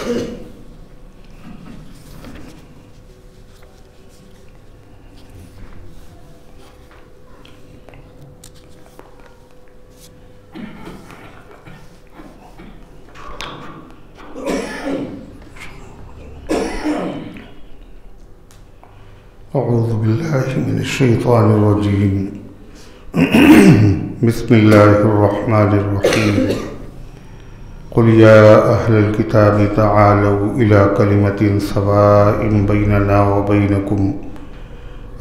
اعوذ باللہ من الشیطان الرجیم بسم اللہ الرحمن الرحیم قل یا اہل الکتاب تعالوا الی کلمۃ سواء بیننا وبینکم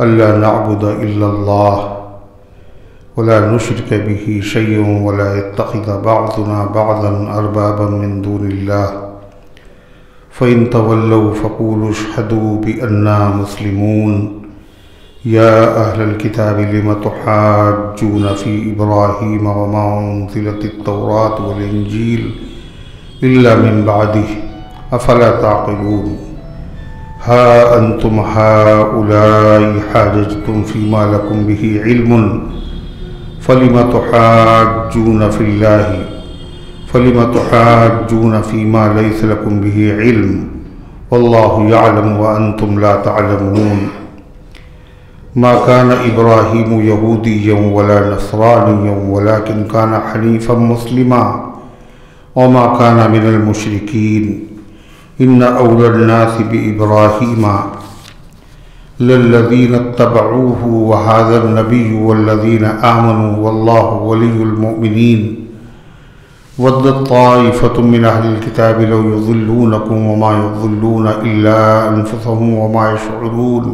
الا نعبد الا اللہ ولا نشرک به شیئا ولا يتخذ بعضنا بعضا اربابا من دون اللہ فإن تولوا فقولوا اشهدوا بأننا مسلمون يا أهل الكتاب لم تحاجون في إبراهيم وما أنزلت التوراة والإنجيل إلا من بعده أفلا تعقلون ها أنتم هؤلاء حاججتم فيما لكم به علم فلم تحاجون في الله فلم تحاجون فيما ليس لكم به علم والله يعلم وأنتم لا تعلمون ما كان إبراهيم يهوديا ولا نصرانيا ولكن كان حنيفا مسلما وما كان من المشركين إن أولى الناس بإبراهيم للذين اتبعوه وهذا النبي والذين آمنوا والله ولي المؤمنين ودت طائفة من أهل الكتاب لو يضلونكم وما يضلون إلا أنفسهم وما يشعرون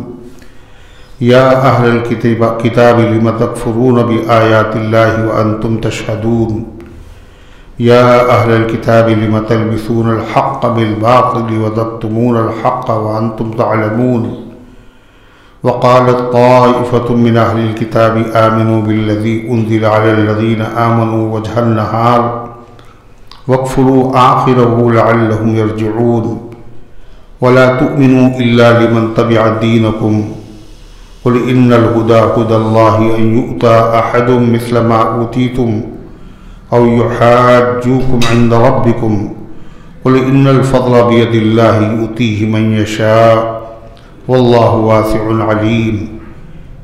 يا أهل الكتاب لم تكفرون بآيات الله وأنتم تشهدون يا أهل الكتاب لم تلبسون الحق بالباطل وتكتمون الحق وأنتم تعلمون وقالت طائفة من أهل الكتاب آمنوا بالذي أنزل على الذين آمنوا وجه النهار واكفروا آخره لعلهم يرجعون ولا تؤمنوا إلا لمن تبع دينكم قل إن الهدى هدى الله أن يؤتى أحد مثل ما أوتيتم أو يحاجوكم عند ربكم قل إن الفضل بيد الله يؤتيه من يشاء والله واسع عليم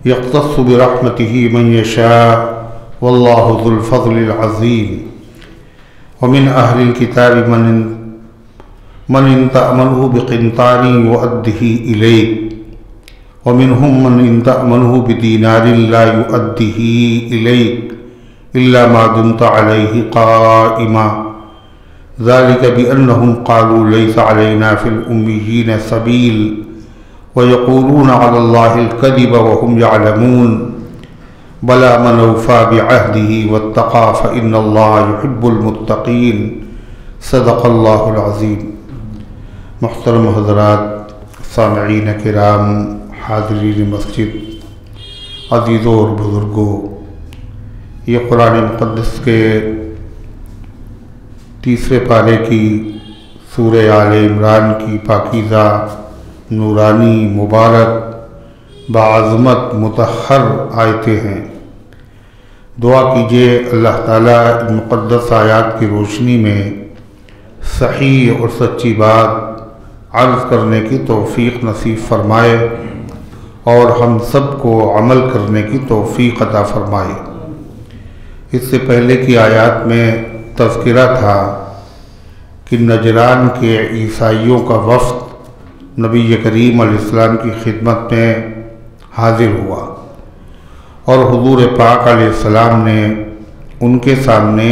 يختص برحمته من يشاء والله ذو الفضل العظيم ومن أهل الكتاب من إن تأمنه بقنطار يؤده إليك ومنهم من إن تأمنه بدينار لا يؤده إليك إلا ما دمت عليه قائما ذلك بأنهم قالوا ليس علينا في الأميين سبيل ويقولون على الله الكذب وهم يعلمون بلا من اوفى بعهده واتقى فإن الله يحب المتقين صدق اللہ العظیم۔ محترم حضرات، سامعین کرام، حاضرین مسجد، عزیزوں اور بزرگوں، یہ قرآن مقدس کے تیسرے پارے کی سورہ آل عمران کی پاکیزہ، نورانی، مبارک، بعظمت، مطہر آیتیں ہیں۔ دعا کیجئے اللہ تعالیٰ ان مقدس آیات کی روشنی میں صحیح اور سچی بات عرض کرنے کی توفیق نصیب فرمائے اور ہم سب کو عمل کرنے کی توفیق عطا فرمائے۔ اس سے پہلے کی آیات میں تذکرہ تھا کہ نجران کے عیسائیوں کا وفد نبی کریم علیہ السلام کی خدمت میں حاضر ہوا اور حضور پاک علیہ السلام نے ان کے سامنے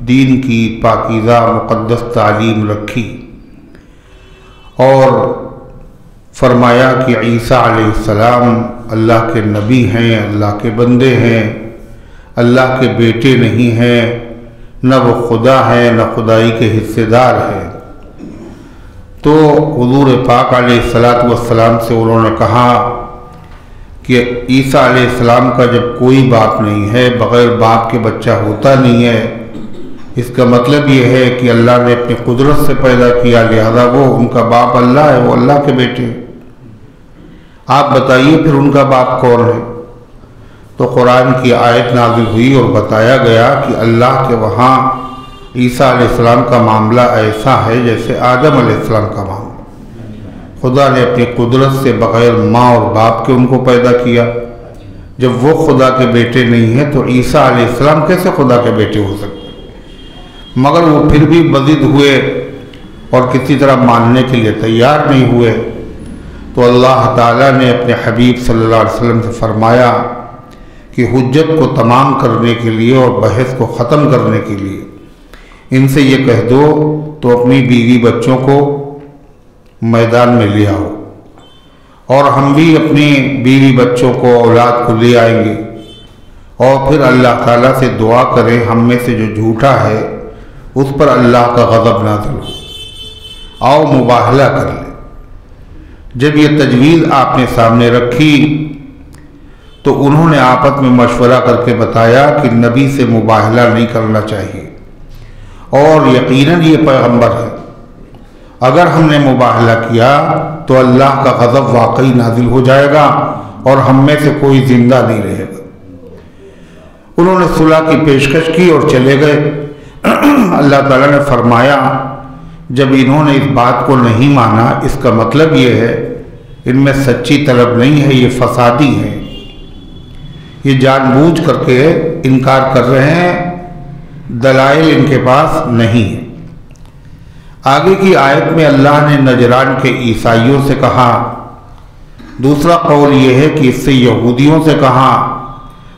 دین کی پاکیزہ مقدس تعلیم رکھی اور فرمایا کہ عیسیٰ علیہ السلام اللہ کے نبی ہیں، اللہ کے بندے ہیں، اللہ کے بیٹے نہیں ہیں، نہ وہ خدا ہیں نہ خدائی کے حصے دار ہیں۔ تو حضور پاک علیہ السلام سے انہوں نے کہا کہ عیسیٰ علیہ السلام کا جب کوئی باپ نہیں ہے، بغیر باپ کے بچہ ہوتا نہیں ہے، اس کا مطلب یہ ہے کہ اللہ نے اپنی قدرت سے پیدا کیا، لہذا وہ ان کا باپ اللہ ہے، وہ اللہ کے بیٹے۔ آپ بتائیے پھر ان کا باپ کون ہے؟ تو قرآن کی آیت نازل ہوئی اور بتایا گیا کہ اللہ کے وہاں عیسیٰ علیہ السلام کا معاملہ ایسا ہے جیسے آدم علیہ السلام کا معاملہ۔ خدا نے اپنی قدرت سے بغیر ماں اور باپ کے ان کو پیدا کیا۔ جب وہ خدا کے بیٹے نہیں ہیں تو عیسیٰ علیہ السلام کیسے خدا کے بیٹے ہو سکتے؟ مگر وہ پھر بھی بضد ہوئے اور کسی طرح ماننے کے لیے تیار نہیں ہوئے، تو اللہ تعالیٰ نے اپنے حبیب صلی اللہ علیہ وسلم سے فرمایا کہ حجت کو تمام کرنے کے لیے اور بحث کو ختم کرنے کے لیے ان سے یہ کہہ دو تو اپنی بیوی بچوں کو میدان میں لے آؤ، اور ہم بھی اپنی بیوی بچوں کو اولاد کو لے آئیں گے، اور پھر اللہ تعالیٰ سے دعا کریں ہم میں سے جو جھوٹا ہے اس پر اللہ کا غضب نازل ہو، آؤ مباہلہ کر لیں۔ جب یہ تجویز آپ نے سامنے رکھی تو انہوں نے آپس میں مشورہ کر کے بتایا کہ نبی سے مباہلہ نہیں کرنا چاہیے، اور یقیناً یہ پیغمبر ہے، اگر ہم نے مباہلہ کیا تو اللہ کا غضب واقعی نازل ہو جائے گا اور ہم میں سے کوئی زندہ نہیں رہے گا۔ انہوں نے صلح کی پیشکش کی اور چلے گئے۔ اللہ تعالیٰ نے فرمایا جب انہوں نے اس بات کو نہیں مانا، اس کا مطلب یہ ہے ان میں سچی طلب نہیں ہے، یہ فسادی ہیں، یہ جان بوجھ کر کے انکار کر رہے ہیں، دلائل ان کے پاس نہیں ہے۔ آگے کی آیت میں اللہ نے نجران کے عیسائیوں سے کہا، دوسرا قول یہ ہے کہ اس سے یہودیوں سے کہا،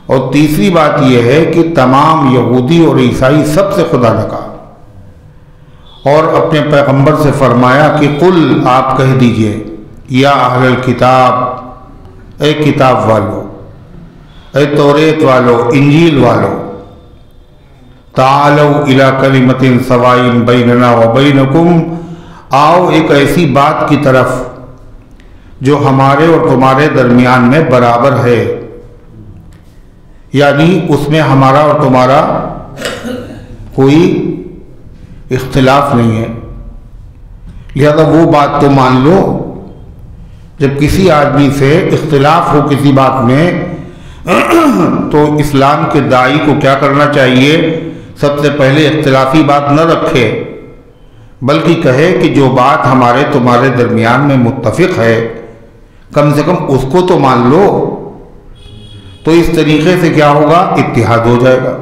اور تیسری بات یہ ہے کہ تمام یہودی اور عیسائی سب سے خدا نے کہا، اور اپنے پیغمبر سے فرمایا کہ قل آپ کہہ دیجئے یا اہل الکتاب، اے کتاب والو، اے توریت والو، انجیل والو، تعالوا الی کلمۃ سواء بیننا وبینکم، آؤ ایک ایسی بات کی طرف جو ہمارے اور تمہارے درمیان میں برابر ہے، یعنی اس میں ہمارا اور تمہارا کوئی اختلاف نہیں ہے، لہذا وہ بات تو مان لو۔ جب کسی آدمی سے اختلاف ہو کسی بات میں تو اسلام کے داعی کو کیا کرنا چاہیے؟ سب سے پہلے اختلافی بات نہ رکھے، بلکہ کہے کہ جو بات ہمارے تمہارے درمیان میں متفق ہے کم سے کم اس کو تو مان لو، تو اس طریقے سے کیا ہوگا؟ اتحاد ہو جائے گا۔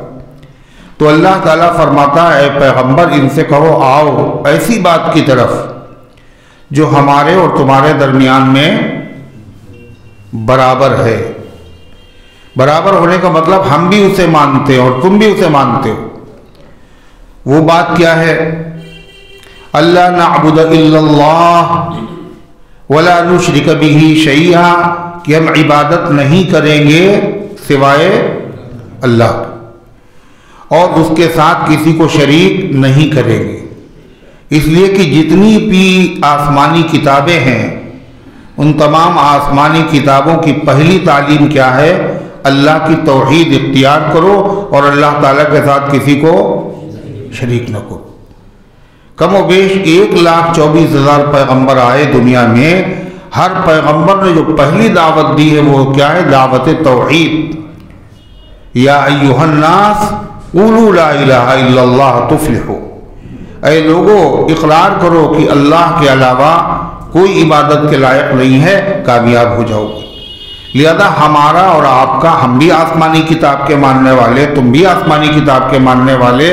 تو اللہ تعالیٰ فرماتا ہے اے پیغمبر ان سے کہو آؤ ایسی بات کی طرف جو ہمارے اور تمہارے درمیان میں برابر ہے۔ برابر ہونے کا مطلب ہم بھی اسے مانتے ہیں اور تم بھی اسے مانتے ہو۔ وہ بات کیا ہے؟ اللہ نعبد الا اللہ ولا نشرک بہ شیئا، کہ ہم عبادت نہیں کریں گے سوائے اللہ اور اس کے ساتھ کسی کو شریک نہیں کریں گے، اس لیے کہ جتنی بھی آسمانی کتابیں ہیں ان تمام آسمانی کتابوں کی پہلی تعلیم کیا ہے؟ اللہ کی توحید اختیار کرو اور اللہ تعالیٰ کے ساتھ کسی کو شریک نہ کرو۔ کم و بیش 1,24,000 پیغمبر آئے دنیا میں، ہر پیغمبر نے جو پہلی دعوت دی ہے وہ کیا ہے؟ دعوت توحید۔ یا ایھا الناس قولوا لا الہ الا اللہ تفلحوا، اے لوگو اقرار کرو کہ اللہ کے علاوہ کوئی عبادت کے لائق نہیں ہے، کامیاب ہو جاؤ گے۔ لہذا ہمارا اور آپ کا، ہم بھی آسمانی کتاب کے ماننے والے، تم بھی آسمانی کتاب کے ماننے والے،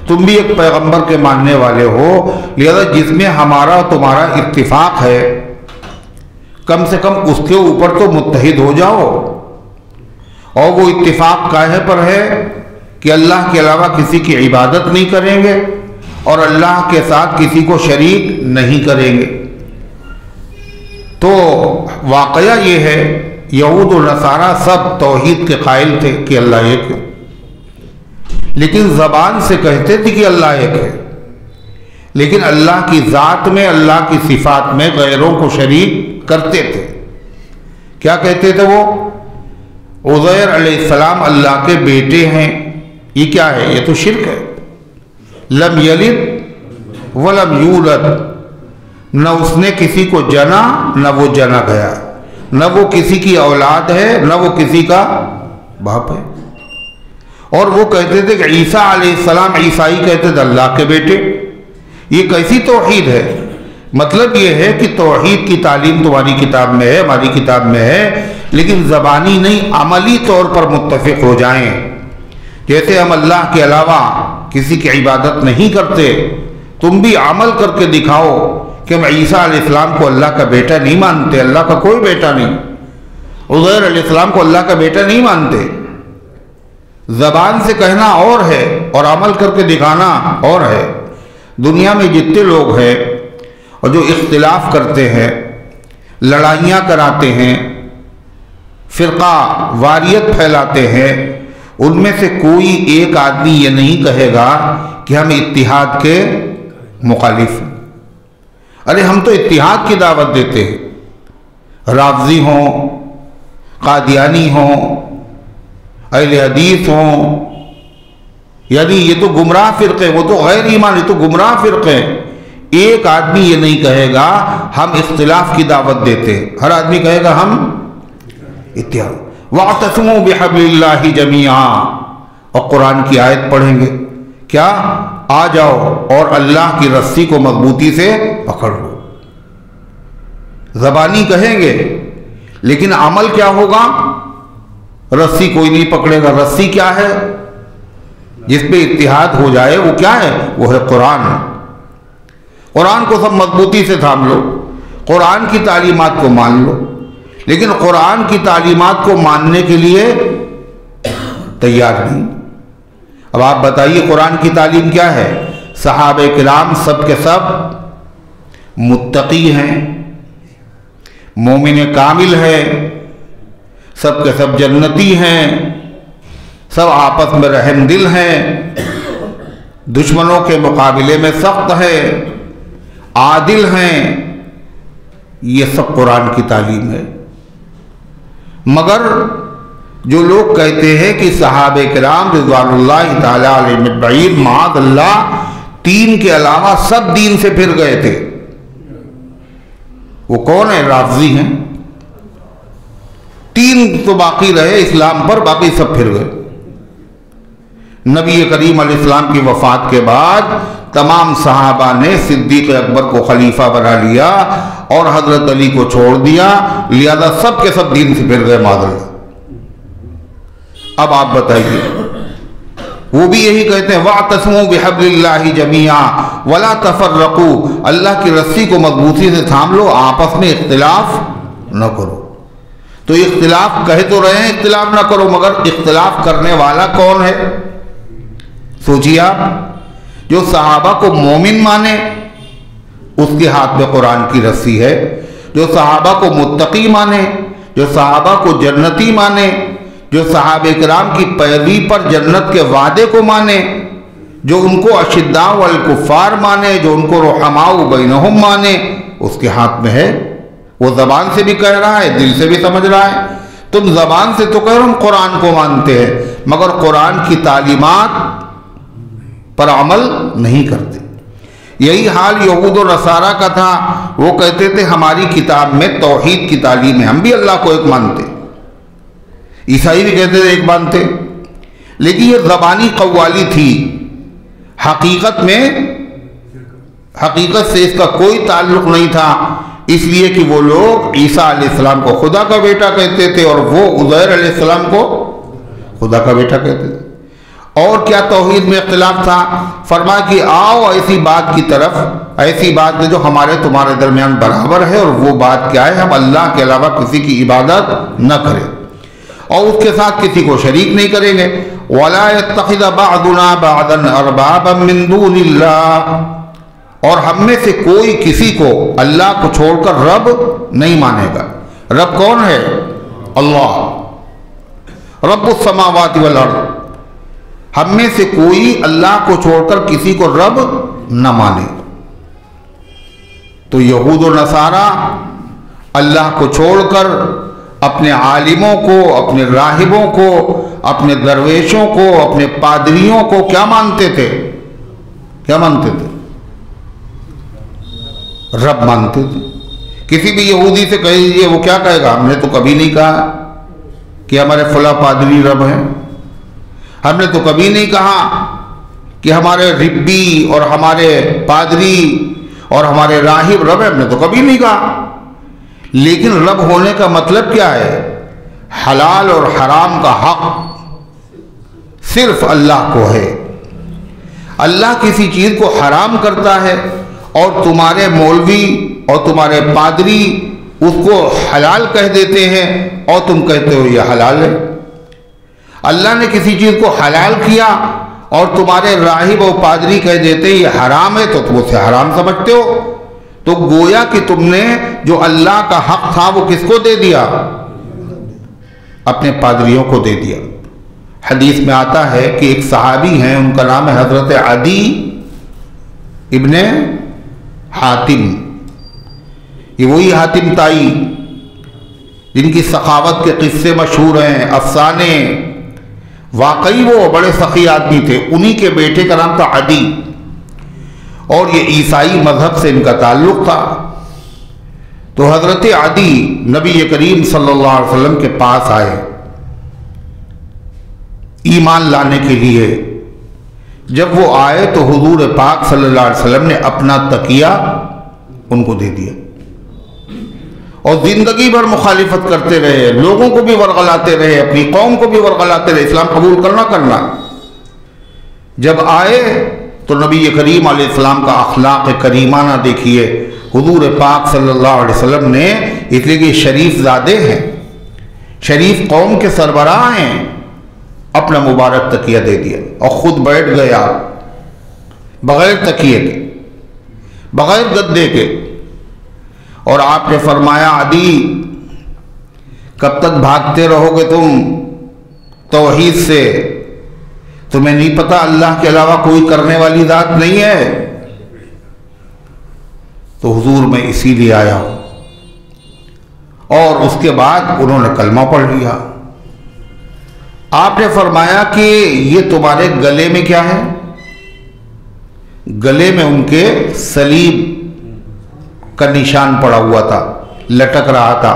تم بھی ایک پیغمبر کے ماننے والے ہو، لہذا جس میں ہمارا اور تمہارا اتفاق ہے کم سے کم اس کے اوپر تو متحد ہو جاؤ۔ اور وہ اتفاق کاہے پر ہے؟ کہ اللہ کے علاوہ کسی کی عبادت نہیں کریں گے اور اللہ کے ساتھ کسی کو شریک نہیں کریں گے۔ تو واقعہ یہ ہے یہود و نصارہ سب توحید کے قائل تھے کہ اللہ ایک ہے، لیکن زبان سے کہتے تھے کہ اللہ ایک ہے، لیکن اللہ کی ذات میں، اللہ کی صفات میں غیروں کو شریک کرتے تھے۔ کیا کہتے تھے وہ؟ عزیر علیہ السلام اللہ کے بیٹے ہیں، یہ کیا ہے؟ یہ تو شرک ہے۔ لم یلد ولم یولد، نہ اس نے کسی کو جنا نہ وہ جنا گیا، نہ وہ کسی کی اولاد ہے نہ وہ کسی کا باپ ہے۔ اور وہ کہتے تھے کہ عیسیٰ علیہ السلام، عیسائی کہتے تھے اللہ کے بیٹے۔ یہ کیسی توحید ہے؟ مطلب یہ ہے کہ توحید کی تعلیم تمہاری کتاب میں ہے، ہماری کتاب میں ہے، لیکن زبانی نہیں، عملی طور پر متفق ہو جائیں۔ جیسے ہم اللہ کے علاوہ کسی کی عبادت نہیں کرتے، تم بھی عمل کر کے دکھاؤ کہ ہم عیسیٰ علیہ السلام کو اللہ کا بیٹا نہیں مانتے، اللہ کا کوئی بیٹا نہیں، عزیر علیہ السلام کو اللہ کا بیٹا نہیں مانتے۔ زبان سے کہنا اور ہے اور عمل کر کے دکھانا اور ہے۔ دنیا میں جتنے لوگ ہیں اور جو اختلاف کرتے ہیں، لڑائیاں کراتے ہیں، فرقہ واریت پھیلاتے ہیں، ان میں سے کوئی ایک آدمی یہ نہیں کہے گا کہ ہم اتحاد کے مخالف ہیں۔ ارے ہم تو اتحاد کی دعوت دیتے ہیں۔ رافضی ہوں، قادیانی ہوں، اہل حدیث ہوں، یعنی یہ تو گمراہ فرقے، وہ تو غیر ایمان، یہ تو گمراہ فرقے۔ ایک آدمی یہ نہیں کہے گا ہم اختلاف کی دعوت دیتے ہیں، ہر آدمی کہے گا ہم اتحاد۔ وَاعْتَصِمُوا بِحَبْلِ اللَّهِ جَمِيعًا، اور قرآن کی آیت پڑھیں گے کیا؟ آ جاؤ اور اللہ کی رسی کو مضبوطی سے پکڑ لو۔ زبانی کہیں گے لیکن عمل کیا ہوگا؟ رسی کوئی نہیں پکڑے گا۔ رسی کیا ہے؟ جس پہ اتحاد ہو جائے وہ کیا ہے؟ وہ ہے قرآن۔ قرآن کو سب مضبوطی سے تھام لو، قرآن کی تعلیمات کو مان لو، لیکن قرآن کی تعلیمات کو ماننے کے لیے تیار نہیں۔ اب آپ بتائیے قرآن کی تعلیم کیا ہے؟ صحابہ کرام سب کے سب متقی ہیں، مومن کامل ہے، سب کے سب جنتی ہیں، سب آپس میں رحم دل ہیں، دشمنوں کے مقابلے میں سخت ہے، عادل ہیں۔ یہ سب قرآن کی تعلیم ہے۔ مگر جو لوگ کہتے ہیں کہ صحابہ کرام رضوان اللہ تعالی علیہم اجمعین معاذ اللہ تین کے علاوہ سب دین سے پھر گئے تھے، وہ کون ہیں؟ رافضی ہیں۔ تین تو باقی رہے اسلام پر، باقی سب پھر گئے۔ نبی کریم علیہ السلام کی وفات کے بعد تمام صحابہ نے صدیق اکبر کو خلیفہ بنا لیا اور حضرت علی کو چھوڑ دیا، لہذا سب کے سب دین سے پھر گئے معاذ اللہ۔ اب آپ بتائیے، وہ بھی یہی کہتے ہیں وَاعْتَصِمُوا بِحَبْلِ اللَّهِ جَمِيعًا وَلَا تَفَرَّقُوا، اللہ کی رسی کو مضبوطی سے تھام لو، آپس میں اختلاف نہ کرو۔ تو اختلاف کہہ تو رہے ہیں اختلاف نہ کرو، مگر اختلاف کرنے والا کون ہے؟ سوچیے آپ، جو صحابہ کو مومن مانے اس کے ہاتھ میں قرآن کی رسی ہے، جو صحابہ کو متقی مانے، جو صحابہ کو جنتی مانے، جو صحابہ کرام کی پیروی پر جنت کے وعدے کو مانے، جو ان کو اشداء والکفار مانے، جو ان کو رحماء بینہم مانے، اس کے ہاتھ میں ہے۔ وہ زبان سے بھی کہہ رہا ہے، دل سے بھی سمجھ رہا ہے۔ تم زبان سے تو کہہ رہے ہم قرآن کو مانتے ہیں، مگر قرآن کی تعلیمات پر عمل نہیں کرتے۔ یہی حال یہود و نصارہ کا تھا، وہ کہتے تھے ہماری کتاب میں توحید کی تعلیم ہے، ہم بھی اللہ کو ایک مانتے۔ عیسائی بھی کہتے تھے ایک مانتے، لیکن یہ زبانی قوالی تھی، حقیقت سے اس کا کوئی تعلق نہیں تھا، اس لیے کہ وہ لوگ عیسیٰ علیہ السلام کو خدا کا بیٹا کہتے تھے اور وہ عزیر علیہ السلام کو خدا کا بیٹا کہتے تھے۔ اور کیا توحید میں اختلاف تھا؟ فرمایا کہ آؤ ایسی بات کی طرف، ایسی بات میں جو ہمارے تمہارے درمیان برابر ہے، اور وہ بات کیا ہے؟ ہم اللہ کے علاوہ کسی کی عبادت نہ کریں اور اس کے ساتھ کسی کو شریک نہیں کریں گے۔ وَلَا يَتَّخِذَ بَعْضُنَا بَعْضًا أَرْبَابًا مِّن دُونِ اللَّهِ، اور ہم میں سے کوئی کسی کو اللہ کو چھوڑ کر رب نہیں مانے گا۔ رب کون ہے؟ اللہ، رب السماوات والارض۔ ہم میں سے کوئی اللہ کو چھوڑ کر کسی کو رب نہ مانے۔ تو یہود و نصارہ اللہ کو چھوڑ کر اپنے عالموں کو، اپنے راہبوں کو، اپنے درویشوں کو، اپنے پادریوں کو کیا مانتے تھے؟ کیا مانتے تھے؟ رب مانتے تھے۔ کسی بھی یہودی سے کہہ دیجیے، وہ کیا کہے گا؟ ہم نے تو کبھی نہیں کہا کہ ہمارے فلاں پادری رب ہیں۔ ہم نے تو کبھی نہیں کہا کہ ہمارے ربی اور ہمارے پادری اور ہمارے راہب رب ہیں، ہم نے تو کبھی نہیں کہا۔ لیکن رب ہونے کا مطلب کیا ہے؟ حلال اور حرام کا حق صرف اللہ کو ہے۔ اللہ کسی چیز کو حرام کرتا ہے اور تمہارے مولوی اور تمہارے پادری اس کو حلال کہہ دیتے ہیں اور تم کہتے ہو یہ حلال ہے۔ اللہ نے کسی چیز کو حلال کیا اور تمہارے راہب و پادری کہہ دیتے ہیں یہ حرام ہے، تو تم اسے حرام سمجھتے ہو۔ تو گویا کہ تم نے جو اللہ کا حق تھا وہ کس کو دے دیا؟ اپنے پادریوں کو دے دیا۔ حدیث میں آتا ہے کہ ایک صحابی ہیں، ان کا نام ہے حضرت عدی ابن حاتم۔ یہ وہی حاتم تائی جن کی سخاوت کے قصے مشہور ہیں، افسانے، واقعی وہ بڑے سخی آدمی تھے۔ انہی کے بیٹے کا نام تھا عدی، اور یہ عیسائی مذہب سے ان کا تعلق تھا۔ تو حضرت عدی نبی کریم صلی اللہ علیہ وسلم کے پاس آئے ایمان لانے کے لیے۔ جب وہ آئے تو حضور پاک صلی اللہ علیہ وسلم نے اپنا تکیہ ان کو دے دیا، اور زندگی بھر مخالفت کرتے رہے، لوگوں کو بھی ورغلاتے رہے، اپنی قوم کو بھی ورغلاتے رہے، اسلام قبول کرنا۔ جب آئے تو نبی کریم علیہ السلام کا اخلاق کریمانہ دیکھیے۔ حضور پاک صلی اللہ علیہ وسلم نے، اس لیے کہ شریف زادے ہیں، شریف قوم کے سربراہ ہیں، اپنا مبارک تکیہ دے دیا اور خود بیٹھ گیا بغیر تکیے کے، بغیر گدے کے، اور آپ نے فرمایا عدی کب تک بھاگتے رہو گے تم توحید سے؟ تمہیں نہیں پتا اللہ کے علاوہ کوئی کرنے والی ذات نہیں ہے؟ تو حضور میں اسی لیے آیا ہوں۔ اور اس کے بعد انہوں نے کلمہ پڑھ لیا۔ آپ نے فرمایا کہ یہ تمہارے گلے میں کیا ہے؟ گلے میں ان کے صلیب کا نشان پڑا ہوا تھا، لٹک رہا تھا۔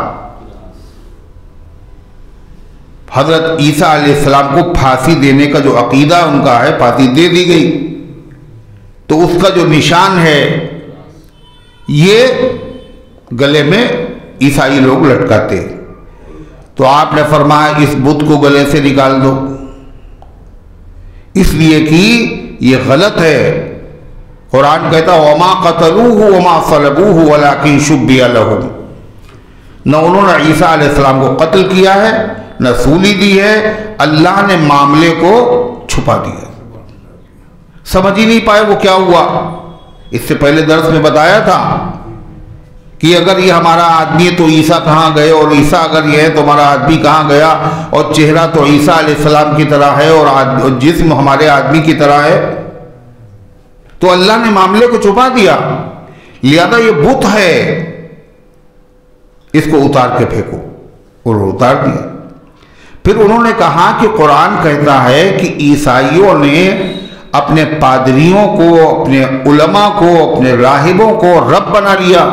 حضرت عیسیٰ علیہ السلام کو پھانسی دینے کا جو عقیدہ ان کا ہے، پھانسی دے دی گئی، تو اس کا جو نشان ہے یہ گلے میں عیسائی لوگ لٹکاتے۔ تو آپ نے فرمایا اس بت کو گلے سے نکال دو، اس لیے کہ یہ غلط ہے۔ قرآن کہتا وما قتلوہ وما صلبوہ ولکن شبہ لہم، نہ انہوں نے عیسیٰ علیہ السلام کو قتل کیا ہے نہ سولی دی ہے، اللہ نے معاملے کو چھپا دیا۔ سمجھ ہی نہیں پائے وہ کیا ہوا۔ اس سے پہلے درس میں بتایا تھا کہ اگر یہ ہمارا آدمی ہے تو عیسیٰ کہاں گئے، اور عیسیٰ اگر یہ ہے تو ہمارا آدمی کہاں گیا، اور چہرہ تو عیسیٰ علیہ السلام کی طرح ہے اور جسم ہمارے آدمی کی طرح ہے۔ تو اللہ نے معاملے کو چھپا دیا، لہذا یہ بت ہے، اس کو اتار کے پھینکو، اور اتار دیا۔ پھر انہوں نے کہا کہ قرآن کہتا ہے کہ عیسائیوں نے اپنے پادریوں کو، اپنے علماء کو، اپنے راہبوں کو رب بنا لیا،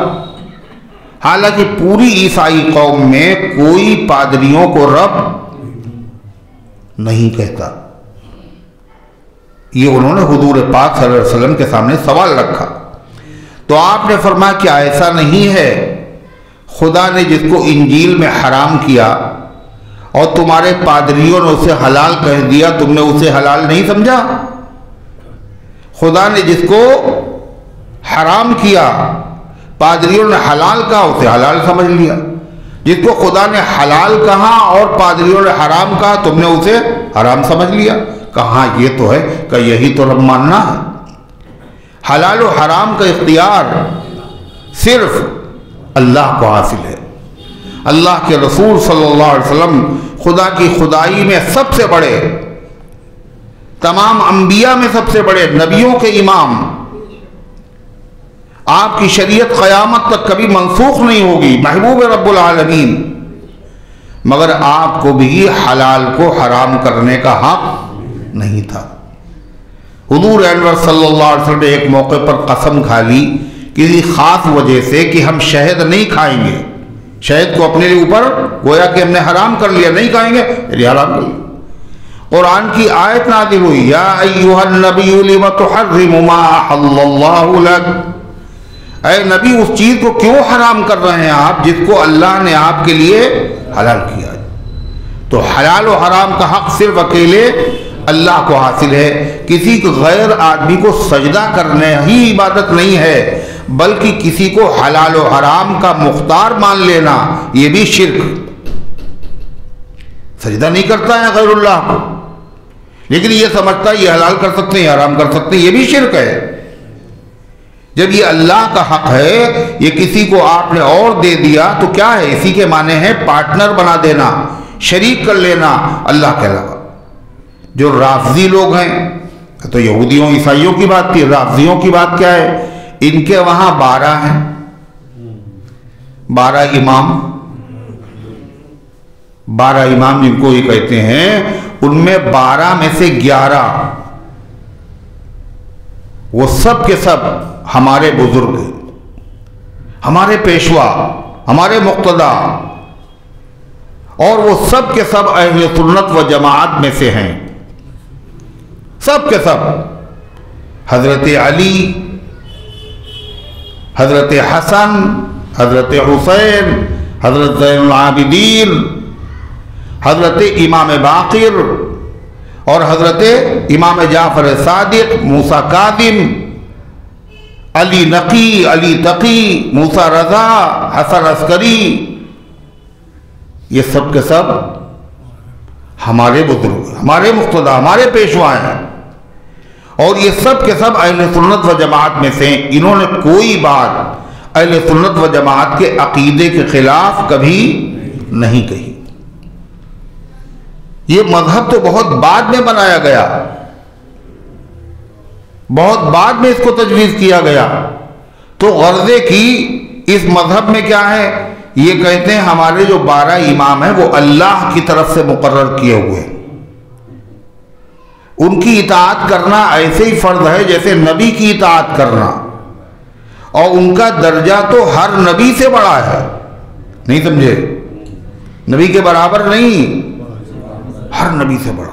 حالانکہ پوری عیسائی قوم میں کوئی پادریوں کو رب نہیں کہتا۔ یہ انہوں نے حضور پاک صلی اللہ علیہ وسلم کے سامنے سوال رکھا، تو آپ نے فرمایا کہ ایسا نہیں ہے، خدا نے جس کو انجیل میں حرام کیا اور تمہارے پادریوں نے اسے حلال کہہ دیا، تم نے اسے حلال نہیں سمجھا؟ خدا نے جس کو حرام کیا پادریوں نے حلال کہا، اسے حلال سمجھ لیا۔ جس کو خدا نے حلال کہا اور پادریوں نے حرام کہا، تم نے اسے حرام سمجھ لیا۔ کہاں یہ تو ہے کہ یہی تو رب ماننا ہے۔ حلال و حرام کا اختیار صرف اللہ کو حاصل ہے۔ اللہ کے رسول صلی اللہ علیہ وسلم خدا کی خدائی میں سب سے بڑے، تمام انبیاء میں سب سے بڑے، نبیوں کے امام۔ آپ کی شریعت قیامت تک کبھی منسوخ نہیں ہوگی، محبوب رب العالمین، مگر آپ کو بھی حلال کو حرام کرنے کا حق نہیں تھا۔ حضور انور صلی اللہ علیہ وسلم نے ایک موقع پر قسم کھا لی کسی خاص وجہ سے کہ ہم شہد نہیں کھائیں گے، شہد کو اپنے اوپر گویا کہ ہم نے حرام کر لیا، نہیں کھائیں گے، یعنی حرام کر لیا۔ قرآن کی آیت نازل ہوئی، یا ایھا النبی لم تحرم ما احل اللہ لک، اے نبی اس چیز کو کیوں حرام کر رہے ہیں آپ جس کو اللہ نے آپ کے لیے حلال کیا ہے؟ تو حلال و حرام کا حق صرف اکیلے اللہ کو حاصل ہے. کسی غیر آدمی کو سجدہ کرنے ہی عبادت نہیں ہے، بلکہ کسی کو حلال و حرام کا مختار مان لینا یہ بھی شرک. سجدہ نہیں کرتا ہے غیر اللہ کو، لیکن یہ سمجھتا ہے یہ حلال کر سکتے ہیں حرام کر سکتے ہیں، یہ بھی شرک ہے. جب یہ اللہ کا حق ہے، یہ کسی کو آپ نے اور دے دیا تو کیا ہے؟ اسی کے معنی ہے پارٹنر بنا دینا، شریک کر لینا اللہ کے علاوہ. جو رافضی لوگ ہیں، تو یہودیوں عیسائیوں کی بات تھی، رافضیوں کی بات کیا ہے؟ ان کے وہاں 12 ہیں، 12 امام، 12 امام جن کو یہ کہتے ہیں، ان میں 12 میں سے 11 وہ سب کے سب ہمارے بزرگ، ہمارے پیشوا، ہمارے مقتدی، اور وہ سب کے سب اہل سنت و جماعت میں سے ہیں، سب کے سب. حضرت علی، حضرت حسن، حضرت حسین، حضرت زین العابدین، حضرت امام باقر، اور حضرت امام جعفر صادق، موسیٰ کاظم، علی نقی، علی تقی، موسیٰ رضا، حسن عسکری، یہ سب کے سب ہمارے بزرگ، ہمارے مقتدی، ہمارے پیشوا ہیں، اور یہ سب کے سب اہل سنت و جماعت میں سے ہیں. انہوں نے کوئی بات اہل سنت و جماعت کے عقیدے کے خلاف کبھی نہیں کہی. یہ مذہب تو بہت بعد میں بنایا گیا، بہت بعد میں اس کو تجویز کیا گیا. تو غرضے کی اس مذہب میں کیا ہے؟ یہ کہتے ہیں ہمارے جو 12 امام ہیں وہ اللہ کی طرف سے مقرر کیے ہوئے ہیں، ان کی اطاعت کرنا ایسے ہی فرض ہے جیسے نبی کی اطاعت کرنا، اور ان کا درجہ تو ہر نبی سے بڑا ہے. نہیں سمجھے؟ نبی کے برابر نہیں، ہر نبی سے بڑا.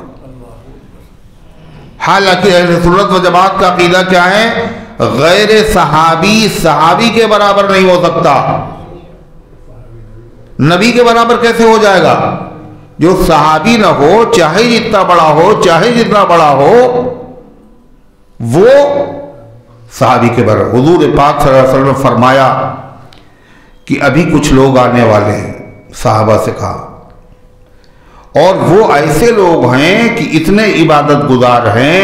حالانکہ اہل سنت و جماعت کا عقیدہ کیا ہے؟ غیر صحابی صحابی کے برابر نہیں ہو سکتا. نبی کے برابر کیسے ہو جائے گا؟ جو صحابی نہ ہو، چاہے جتنا بڑا ہو، چاہے جتنا بڑا ہو، وہ صحابی کے برابر. حضور پاک صلی اللہ علیہ وسلم نے فرمایا کہ ابھی کچھ لوگ آنے والے ہیں، صحابہ سے کہا، اور وہ ایسے لوگ ہیں کہ اتنے عبادت گزار ہیں،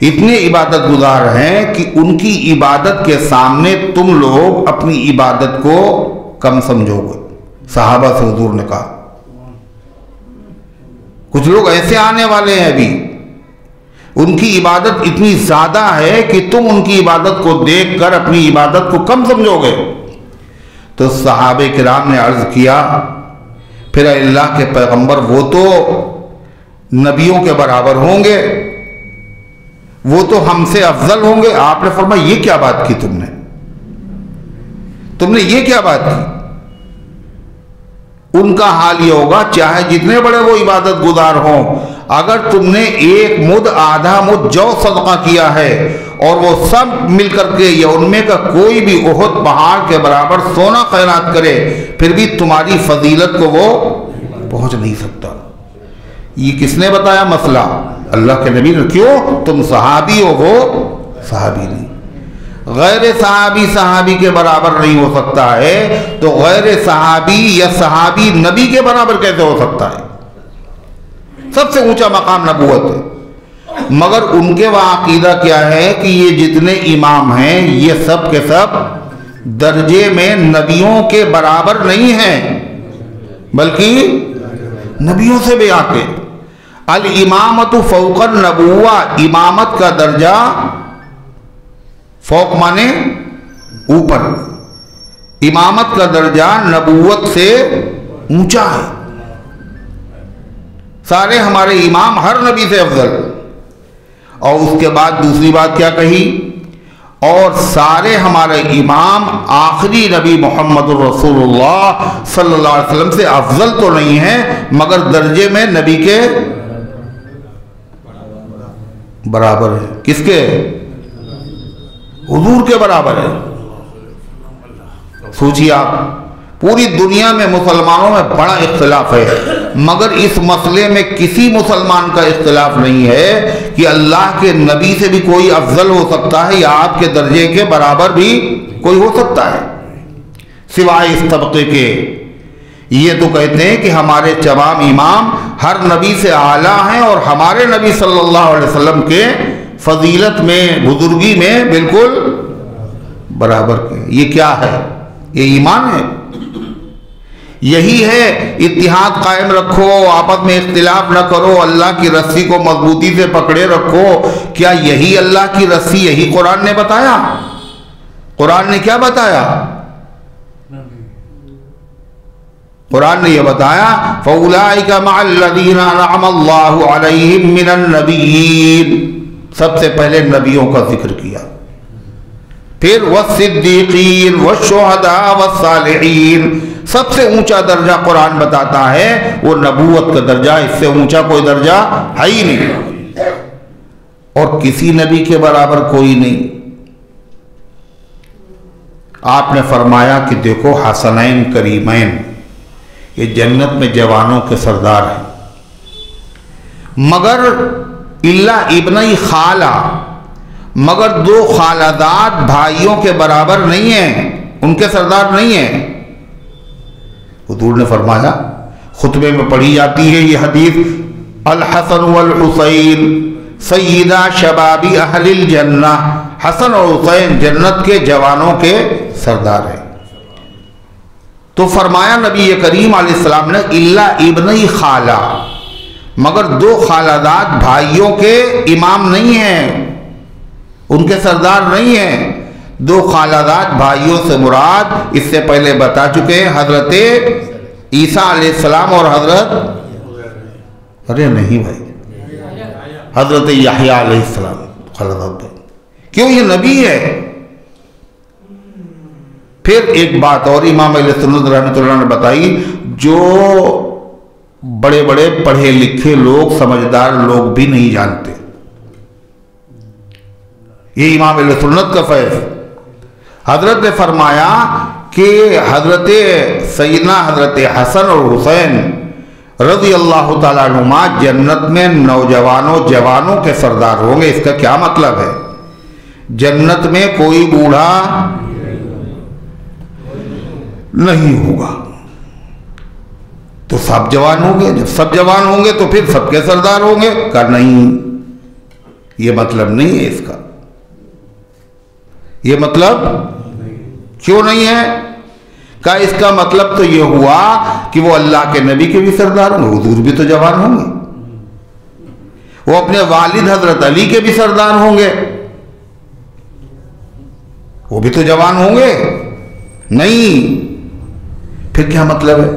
اتنے عبادت گزار ہیں کہ ان کی عبادت کے سامنے تم لوگ اپنی عبادت کو کم سمجھو گے. صحابہ سے حضور نے کہا کچھ لوگ ایسے آنے والے ہیں ابھی، ان کی عبادت اتنی زیادہ ہے کہ تم ان کی عبادت کو دیکھ کر اپنی عبادت کو کم سمجھو گے. تو صحابہ کرام نے عرض کیا پھر اللہ کے پیغمبر وہ تو نبیوں کے برابر ہوں گے، وہ تو ہم سے افضل ہوں گے. آپ نے فرمایا یہ کیا بات کی تم نے یہ کیا بات کی؟ ان کا حال یہ ہوگا چاہے جتنے بڑے وہ عبادت گزار ہوں، اگر تم نے 1 مد آدھا مد جو صدقہ کیا ہے اور وہ سب مل کر کے یا ان میں کا کوئی بھی احد پہاڑ کے برابر سونا خیرات کرے، پھر بھی تمہاری فضیلت کو وہ پہنچ نہیں سکتا. یہ کس نے بتایا مسئلہ؟ اللہ کے نبی نے. کیوں؟ تم صحابی ہو، وہ صحابی نہیں. غیر صحابی صحابی کے برابر نہیں ہو سکتا ہے، تو غیر صحابی یا صحابی نبی کے برابر کیسے ہو سکتا ہے؟ سب سے اونچا مقام نبوت ہے. مگر ان کے وہاں عقیدہ کیا ہے کہ یہ جتنے امام ہیں یہ سب کے سب درجے میں نبیوں کے برابر نہیں ہیں، بلکہ نبیوں سے بھی آتے. الامامت فوق النبوہ، امامت کا درجہ فوق مانے اوپر، امامت کا درجہ نبوت سے اونچا ہے. سارے ہمارے امام ہر نبی سے افضل. اور اس کے بعد دوسری بات کیا کہی؟ اور سارے ہمارے امام آخری نبی محمد الرسول اللہ صلی اللہ علیہ وسلم سے افضل تو نہیں ہیں، مگر درجے میں نبی کے برابر ہے. کس کے؟ حضور کے برابر ہے. سوچیے آپ، پوری دنیا میں مسلمانوں میں بڑا اختلاف ہے، مگر اس مسئلے میں کسی مسلمان کا اختلاف نہیں ہے کہ اللہ کے نبی سے بھی کوئی افضل ہو سکتا ہے یا آپ کے درجے کے برابر بھی کوئی ہو سکتا ہے سوائے اس طبقے کے. یہ تو کہتے ہیں کہ ہمارے تمام امام ہر نبی سے اعلیٰ ہیں اور ہمارے نبی صلی اللہ علیہ وسلم کے فضیلت میں، بزرگی میں بالکل برابر کے. یہ کیا ہے؟ یہ ایمان ہے. یہی ہے اتحاد قائم رکھو، آپس میں اختلاف نہ کرو، اللہ کی رسی کو مضبوطی سے پکڑے رکھو. کیا یہی اللہ کی رسی، یہی قرآن نے بتایا؟ قرآن نے کیا بتایا؟ قرآن نے یہ بتایا فَأُولَٰئِكَ مَعَ الَّذِينَ أَنْعَمَ اللَّهُ عَلَيْهِمْ مِنَ النَّبِيِّينَ. سب سے پہلے نبیوں کا ذکر کیا، پھر وَالصِّدِّيقِينَ وَالشُّهَدَاءِ وَالصَّالِحِينَ. سب سے اونچا درجہ قرآن بتاتا ہے وہ نبوت کا درجہ، اس سے اونچا کوئی درجہ ہے ہی نہیں، اور کسی نبی کے برابر کوئی نہیں. آپ نے فرمایا کہ دیکھو حسنین کریمین، یہ جنت میں جوانوں کے سردار ہیں، مگر اللہ ابنی خالہ، مگر دو خالداد بھائیوں کے برابر نہیں ہیں، ان کے سردار نہیں ہیں. حضور نے فرمایا، خطبے میں پڑھی جاتی ہے یہ حدیث، الحسن والحسین سیدہ شباب اہل الجنہ. حسن اور حسین جنت کے جوانوں کے سردار ہیں. تو فرمایا نبی کریم علیہ السلام نے اللہ ابنی خالہ، مگر دو خالداد بھائیوں کے امام نہیں ہیں، ان کے سردار نہیں ہیں. دو خالداد بھائیوں سے مراد اس سے پہلے بتا چکے ہیں حضرت عیسیٰ علیہ السلام اور حضرت، ارے نہیں بھائی، حضرت یحییٰ علیہ السلام خالداد. کیوں؟ یہ نبی ہے. پھر ایک بات اور امام اہل سنت رحمۃ اللہ نے بتائی، جو بڑے بڑے پڑھے لکھے لوگ، سمجھدار لوگ بھی نہیں جانتے. یہ امام اہل سنت کا فیض. حضرت نے فرمایا کہ حضرت سیدنا حضرت حسن اور حسین رضی اللہ تعالیٰ عنہما جنت میں نوجوانوں جوانوں کے سردار ہوں گے. اس کا کیا مطلب ہے؟ جنت میں کوئی بوڑھا نہیں ہوگا، تو سب جوان ہوں گے. جب سب جوان ہوں گے تو پھر سب کے سردار ہوں گے. کہ نہیں، یہ مطلب نہیں ہے اس کا. یہ مطلب کیوں نہیں ہے؟ کہ اس کا مطلب تو یہ ہوا کہ وہ اللہ کے نبی کے بھی سردار ہوں گے، حضور بھی تو جوان ہوں گے. وہ اپنے والد حضرت علی کے بھی سردار ہوں گے، وہ بھی تو جوان ہوں گے. نہیں، پھر کیا مطلب ہے؟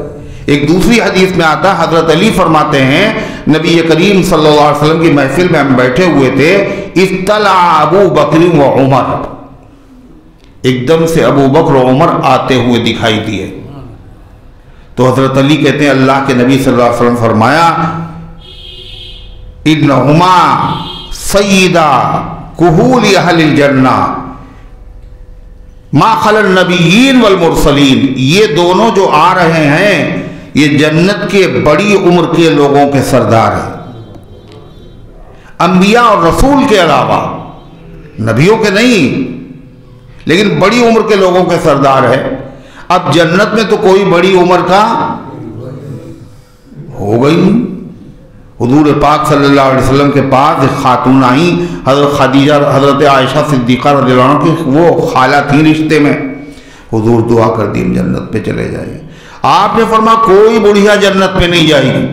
ایک دوسری حدیث میں آتا، حضرت علی فرماتے ہیں نبی کریم صلی اللہ علیہ وسلم کی محفل میں ہم بیٹھے ہوئے تھے، اطلع ابو بکر و عمر، ایک دم سے ابو بکر و عمر آتے ہوئے دکھائی دیے. تو حضرت علی کہتے ہیں اللہ کے نبی صلی اللہ علیہ وسلم فرمایا انہما سیدہ کہول اہل الجنہ ما خلا النبیین والمرسلین. یہ دونوں جو آ رہے ہیں یہ جنت کے بڑی عمر کے لوگوں کے سردار ہیں، انبیاء اور رسول کے علاوہ، نبیوں کے نہیں، لیکن بڑی عمر کے لوگوں کے سردار ہے. اب جنت میں تو کوئی بڑی عمر کا ہو گئی نہیں. حضور پاک صلی اللہ علیہ وسلم کے پاس ایک خاتون آئیں، حضرت خدیجہ، حضرت عائشہ صدیقہ رضی اللہ عنہ کی وہ خالہ تھیں رشتے میں. حضور دعا کر دی جنت پہ چلے جائیں. آپ نے فرمایا کوئی بڑھیا جنت پہ نہیں جائے گی.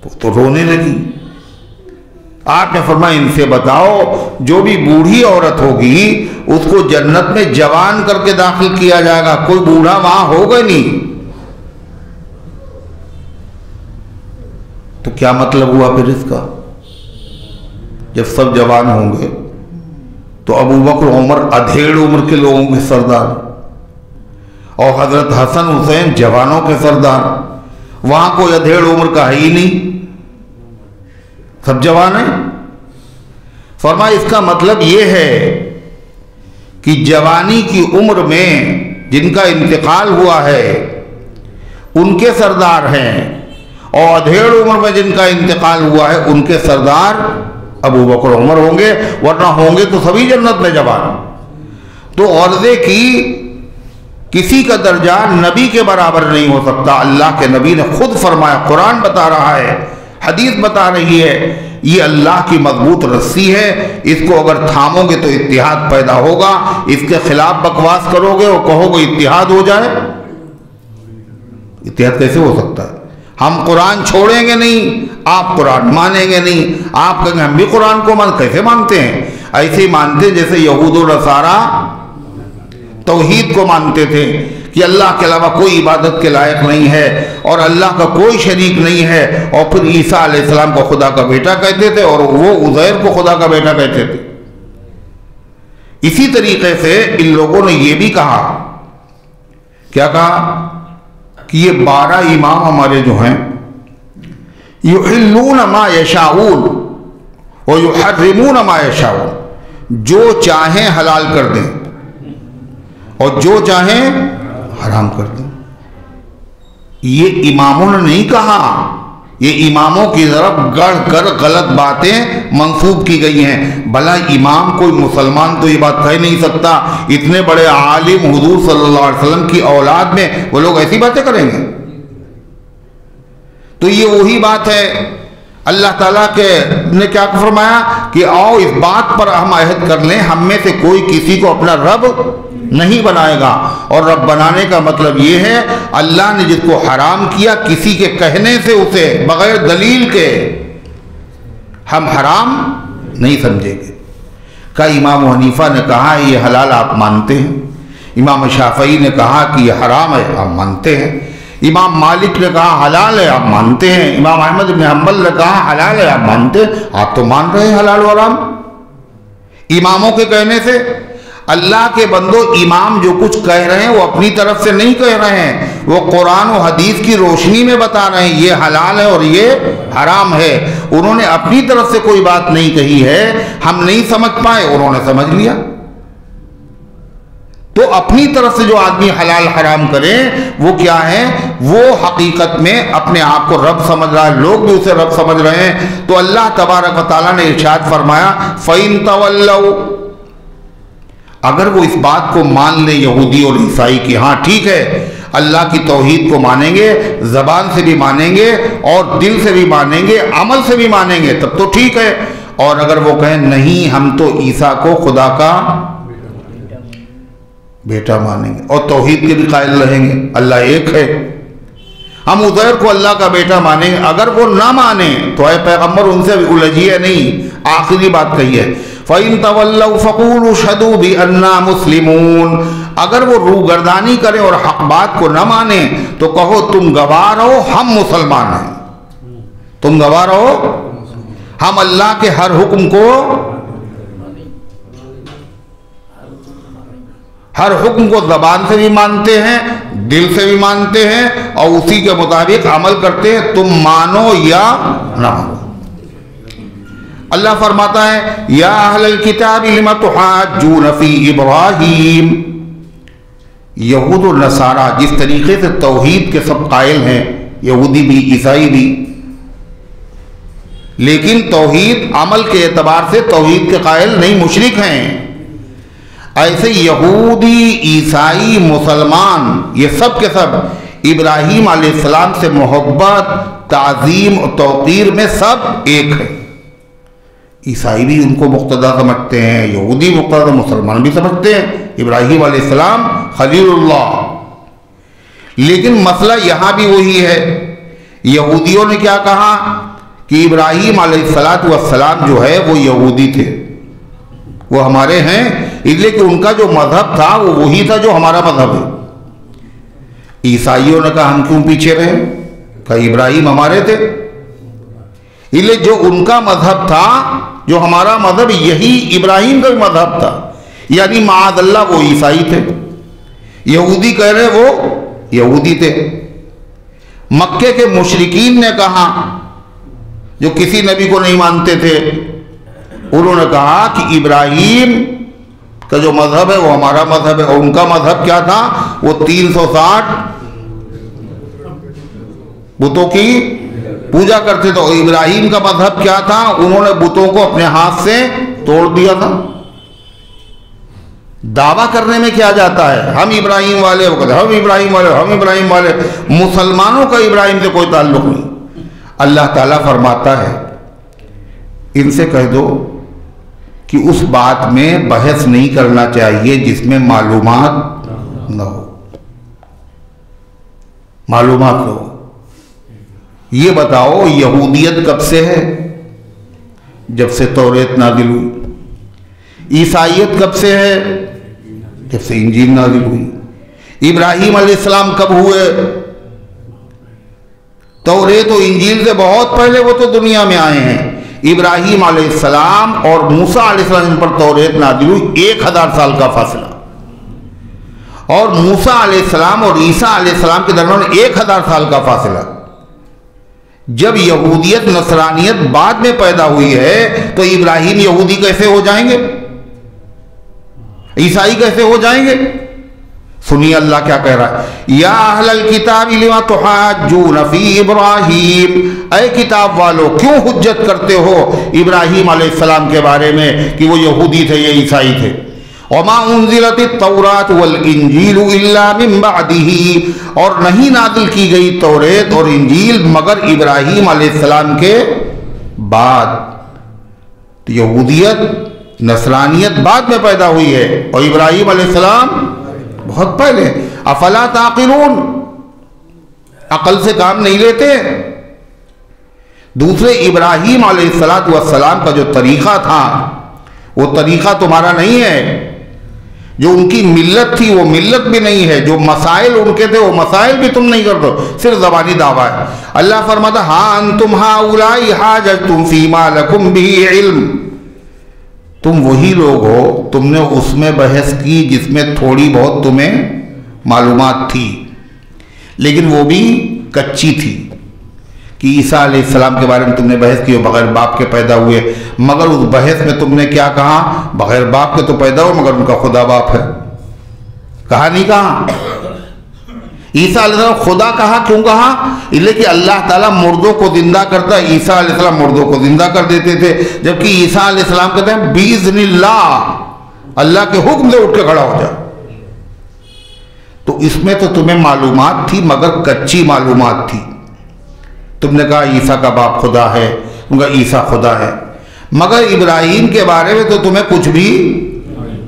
وہ تو رونے لگی. آپ نے فرمایا ان سے بتاؤ جو بھی بوڑھی عورت ہوگی اس کو جنت میں جوان کر کے داخل کیا جائے گا، کوئی بوڑھا وہاں ہوگا نہیں. تو کیا مطلب ہوا پھر اس کا؟ جب سب جوان ہوں گے تو ابو بکر عمر ادھیڑ عمر کے لوگوں کے سردار، اور حضرت حسن حسین جوانوں کے سردار. وہاں کوئی ادھیڑ عمر کا ہے ہی نہیں، سب جوان ہیں. فرمایا اس کا مطلب یہ ہے کہ جوانی کی عمر میں جن کا انتقال ہوا ہے ان کے سردار ہیں، اور ادھیڑ عمر میں جن کا انتقال ہوا ہے ان کے سردار ابو بکر عمر ہوں گے، ورنہ ہوں گے تو سبھی جنت میں جوان۔ تو غرضے کی کسی کا درجہ نبی کے برابر نہیں ہو سکتا۔ اللہ کے نبی نے خود فرمایا، قرآن بتا رہا ہے، حدیث بتا رہی ہے، یہ اللہ کی مضبوط رسی ہے، اس کو اگر تھامو گے تو اتحاد پیدا ہوگا، اس کے خلاف بکواس کرو گے اور کہو گے اتحاد ہو جائے، اتحاد کیسے ہو سکتا ہے؟ ہم قرآن چھوڑیں گے نہیں، آپ قرآن مانیں گے نہیں، آپ کہیں گے ہم بھی قرآن کو کیسے مانتے ہیں؟ ایسے ہی مانتے ہیں جیسے یہود و نصارہ توحید کو مانتے تھے کہ اللہ کے علاوہ کوئی عبادت کے لائق نہیں ہے اور اللہ کا کوئی شریک نہیں ہے، اور پھر عیسیٰ علیہ السلام کو خدا کا بیٹا کہتے تھے اور وہ عزیر کو خدا کا بیٹا کہتے تھے۔ اسی طریقے سے ان لوگوں نے یہ بھی کہا، کیا کہا کہ یہ 12 امام ہمارے جو ہیں یحلون ما یشاؤون ویحرمون ما یشاؤون، جو چاہیں حلال کر دیں اور جو چاہیں حرام کر دیں۔ یہ اماموں نے نہیں کہا، یہ اماموں کی طرف گڑھ کر غلط باتیں منسوب کی گئی ہیں۔ بھلا امام کوئی مسلمان تو یہ بات کہہ نہیں سکتا، اتنے بڑے عالم حضور صلی اللہ علیہ وسلم کی اولاد میں وہ لوگ ایسی باتیں کریں گے؟ تو یہ وہی بات ہے، اللہ تعالیٰ نے کیا فرمایا کہ آؤ اس بات پر ہم عہد کر لیں، ہم میں سے کوئی کسی کو اپنا رب نہیں بنائے گا، اور رب بنانے کا مطلب یہ ہے اللہ نے جس کو حرام کیا کسی کے کہنے سے اسے بغیر دلیل کے ہم حرام نہیں سمجھیں گے۔ کہ امام حنیفہ نے کہا یہ حلال آپ مانتے ہیں، امام شافعی نے کہا کہ یہ حرام ہے آپ مانتے ہیں، امام مالک نے کہا حلال ہے آپ مانتے ہیں، امام احمد بن حنبل نے کہا حلال ہے آپ مانتے ہیں، آپ تو مان رہے ہیں حلال و حرام اماموں کے کہنے سے۔ اللہ کے بندو، امام جو کچھ کہہ رہے ہیں وہ اپنی طرف سے نہیں کہہ رہے ہیں، وہ قرآن و حدیث کی روشنی میں بتا رہے ہیں یہ حلال ہے اور یہ حرام ہے۔ انہوں نے اپنی طرف سے کوئی بات نہیں کہی ہے، ہم نہیں سمجھ پائے، انہوں نے سمجھ لیا۔ تو اپنی طرف سے جو آدمی حلال حرام کرے وہ کیا ہے؟ وہ حقیقت میں اپنے آپ کو رب سمجھ رہا ہے، لوگ بھی اسے رب سمجھ رہے ہیں۔ تو اللہ تبارک و تعالیٰ نے ارشاد فرمایا فَإِن تَوَلَّوْا، اگر وہ اس بات کو مان لے یہودی اور عیسائی کی ہاں ٹھیک ہے اللہ کی توحید کو مانیں گے، زبان سے بھی مانیں گے اور دل سے بھی مانیں گے، عمل سے بھی مانیں گے، تب تو ٹھیک ہے۔ اور اگر وہ کہیں نہیں ہم تو عیسیٰ کو خدا کا بیٹا مانیں گے اور توحید کے بھی قائل رہیں گے، اللہ ایک ہے، ہم عزیر کو اللہ کا بیٹا مانیں گے، اگر وہ نہ مانیں تو اے پیغمبر ان سے الجھیے نہیں، آخری بات کہی ہے فَإِن تَوَلَّوْا فَقُولُوا اشْهَدُوا بِأَنَّا مُسْلِمُونَ، اگر وہ روگردانی کریں اور حق بات کو نہ مانیں تو کہو تم گواہ رہو ہم مسلمان ہیں، تم گواہ رہو ہم اللہ کے ہر حکم کو زبان سے بھی مانتے ہیں، دل سے بھی مانتے ہیں اور اسی کے مطابق عمل کرتے ہیں، تم مانو یا نہ مانو۔ اللہ فرماتا ہے یا اہل الکتاب لم تحاجون فی ابراہیم، یہود و نصارہ جس طریقے سے توحید کے سب قائل ہیں، یہودی بھی عیسائی بھی، لیکن توحید عمل کے اعتبار سے توحید کے قائل نہیں، مشرک ہیں، ایسے یہودی عیسائی مسلمان یہ سب کے سب ابراہیم علیہ السلام سے محبت تعظیم اور توقیر میں سب ایک ہے۔ عیسائی بھی ان کو مقتدا سمجھتے ہیں، یہودی مقتدا، مسلمان بھی سمجھتے ہیں ابراہیم علیہ السلام خلیل اللہ۔ لیکن مسئلہ یہاں بھی وہی ہے، یہودیوں نے کیا کہا کہ ابراہیم علیہ السلام جو ہے وہ یہودی تھے، وہ ہمارے ہیں، اس لیے کہ ان کا جو مذہب تھا وہ وہی تھا جو ہمارا مذہب ہے۔ عیسائیوں نے کہا ہم کیوں پیچھے رہے، کہا ابراہیم ہمارے تھے، اس لیے جو ان کا مذہب تھا جو ہمارا مذہب یہی ابراہیم کا بھی مذہب تھا، یعنی معاذ اللہ وہ عیسائی تھے، یہودی کہہ رہے وہ یہودی تھے۔ مکے کے مشرکین نے کہا جو کسی نبی کو نہیں مانتے تھے انہوں نے کہا کہ ابراہیم کا جو مذہب ہے وہ ہمارا مذہب ہے، اور ان کا مذہب کیا تھا؟ وہ 360 بتوں کی پوجا کرتے تھے۔ اور ابراہیم کا مذہب کیا تھا؟ انہوں نے بتوں کو اپنے ہاتھ سے توڑ دیا تھا۔ دعویٰ کرنے میں کیا جاتا ہے؟ ہم ابراہیم والے، وہ کہتے ہیں ہم ابراہیم والے، ہم ابراہیم والے۔ مسلمانوں کا ابراہیم سے کوئی تعلق نہیں۔ اللہ تعالیٰ فرماتا ہے ان سے کہہ دو کہ اس بات میں بحث نہیں کرنا چاہیے جس میں معلومات نہ ہو، معلومات نہ ہو۔ یہ بتاؤ یہودیت کب سے ہے؟ جب سے توریت نازل ہوئی۔ عیسائیت کب سے ہے؟ جب سے انجیل نازل ہوئی۔ ابراہیم علیہ السلام کب ہوئے؟ توریت و انجیل سے بہت پہلے وہ تو دنیا میں آئے ہیں۔ ابراہیم علیہ السلام اور موسیٰ علیہ السلام پر توریت نازل ہوئی 1000 سال کا فاصلہ، اور موسیٰ علیہ السلام اور عیسیٰ علیہ السلام کے درمیان 1000 سال کا فاصلہ۔ جب یہودیت نصرانیت بعد میں پیدا ہوئی ہے تو ابراہیم یہودی کیسے ہو جائیں گے؟ عیسائی کیسے ہو جائیں گے؟ سنیے اللہ کیا کہہ رہا ہے، یا اہل الکتاب لما تحاجون فی ابراہیم، اے کتاب والو کیوں حجت کرتے ہو ابراہیم علیہ السلام کے بارے میں کہ وہ یہودی تھے یا عیسائی تھے؟ وما انزلت التوراۃ والانجیل الا من بعدہ، اور نہیں نازل کی گئی توریت اور انجیل مگر ابراہیم علیہ السلام کے بعد۔ تو یہودیت نصرانیت بعد میں پیدا ہوئی ہے اور ابراہیم علیہ السلام بہت پہلے۔ افلا تعقلون، عقل سے کام نہیں لیتے؟ دوسرے ابراہیم علیہ السلام کا جو طریقہ تھا وہ طریقہ تمہارا نہیں ہے، جو ان کی ملت تھی وہ ملت بھی نہیں ہے، جو مسائل ان کے تھے وہ مسائل بھی تم نہیں کرتے، صرف زبانی دعویٰ ہے۔ اللہ فرماتا ہاں انتم ہؤلاء حاججتم فیما لکم بہ علم، تم وہی لوگ ہو، تم نے اس میں بحث کی جس میں تھوڑی بہت تمہیں معلومات تھی، لیکن وہ بھی کچی تھی، کہ عیسیٰ علیہ السلام کے بارے میں تم نے بحث کی بغیر باپ کے پیدا ہوئے، مگر اس بحث میں تم نے کیا کہا؟ بغیر باپ کے تو پیدا ہو مگر ان کا خدا باپ ہے، کہا نہیں کہا؟ عیسیٰ علیہ السلام خدا کہا، کیوں کہا؟ اس لیے کہ اللہ تعالیٰ مردوں کو زندہ کرتا ہے، عیسیٰ علیہ السلام مردوں کو زندہ کر دیتے تھے، جبکہ عیسیٰ علیہ السلام کہتے ہیں بِإِذْنِ اللَّهِ، اللہ کے حکم سے اٹھ کے کھڑا ہو جا۔ تو اس میں تو تمہیں معلومات تھی مگر کچی معلومات تھی۔ تم نے کہا عیسیٰ کا باپ خدا ہے، ان کا عیسیٰ خدا ہے، مگر ابراہیم کے بارے میں تو تمہیں کچھ بھی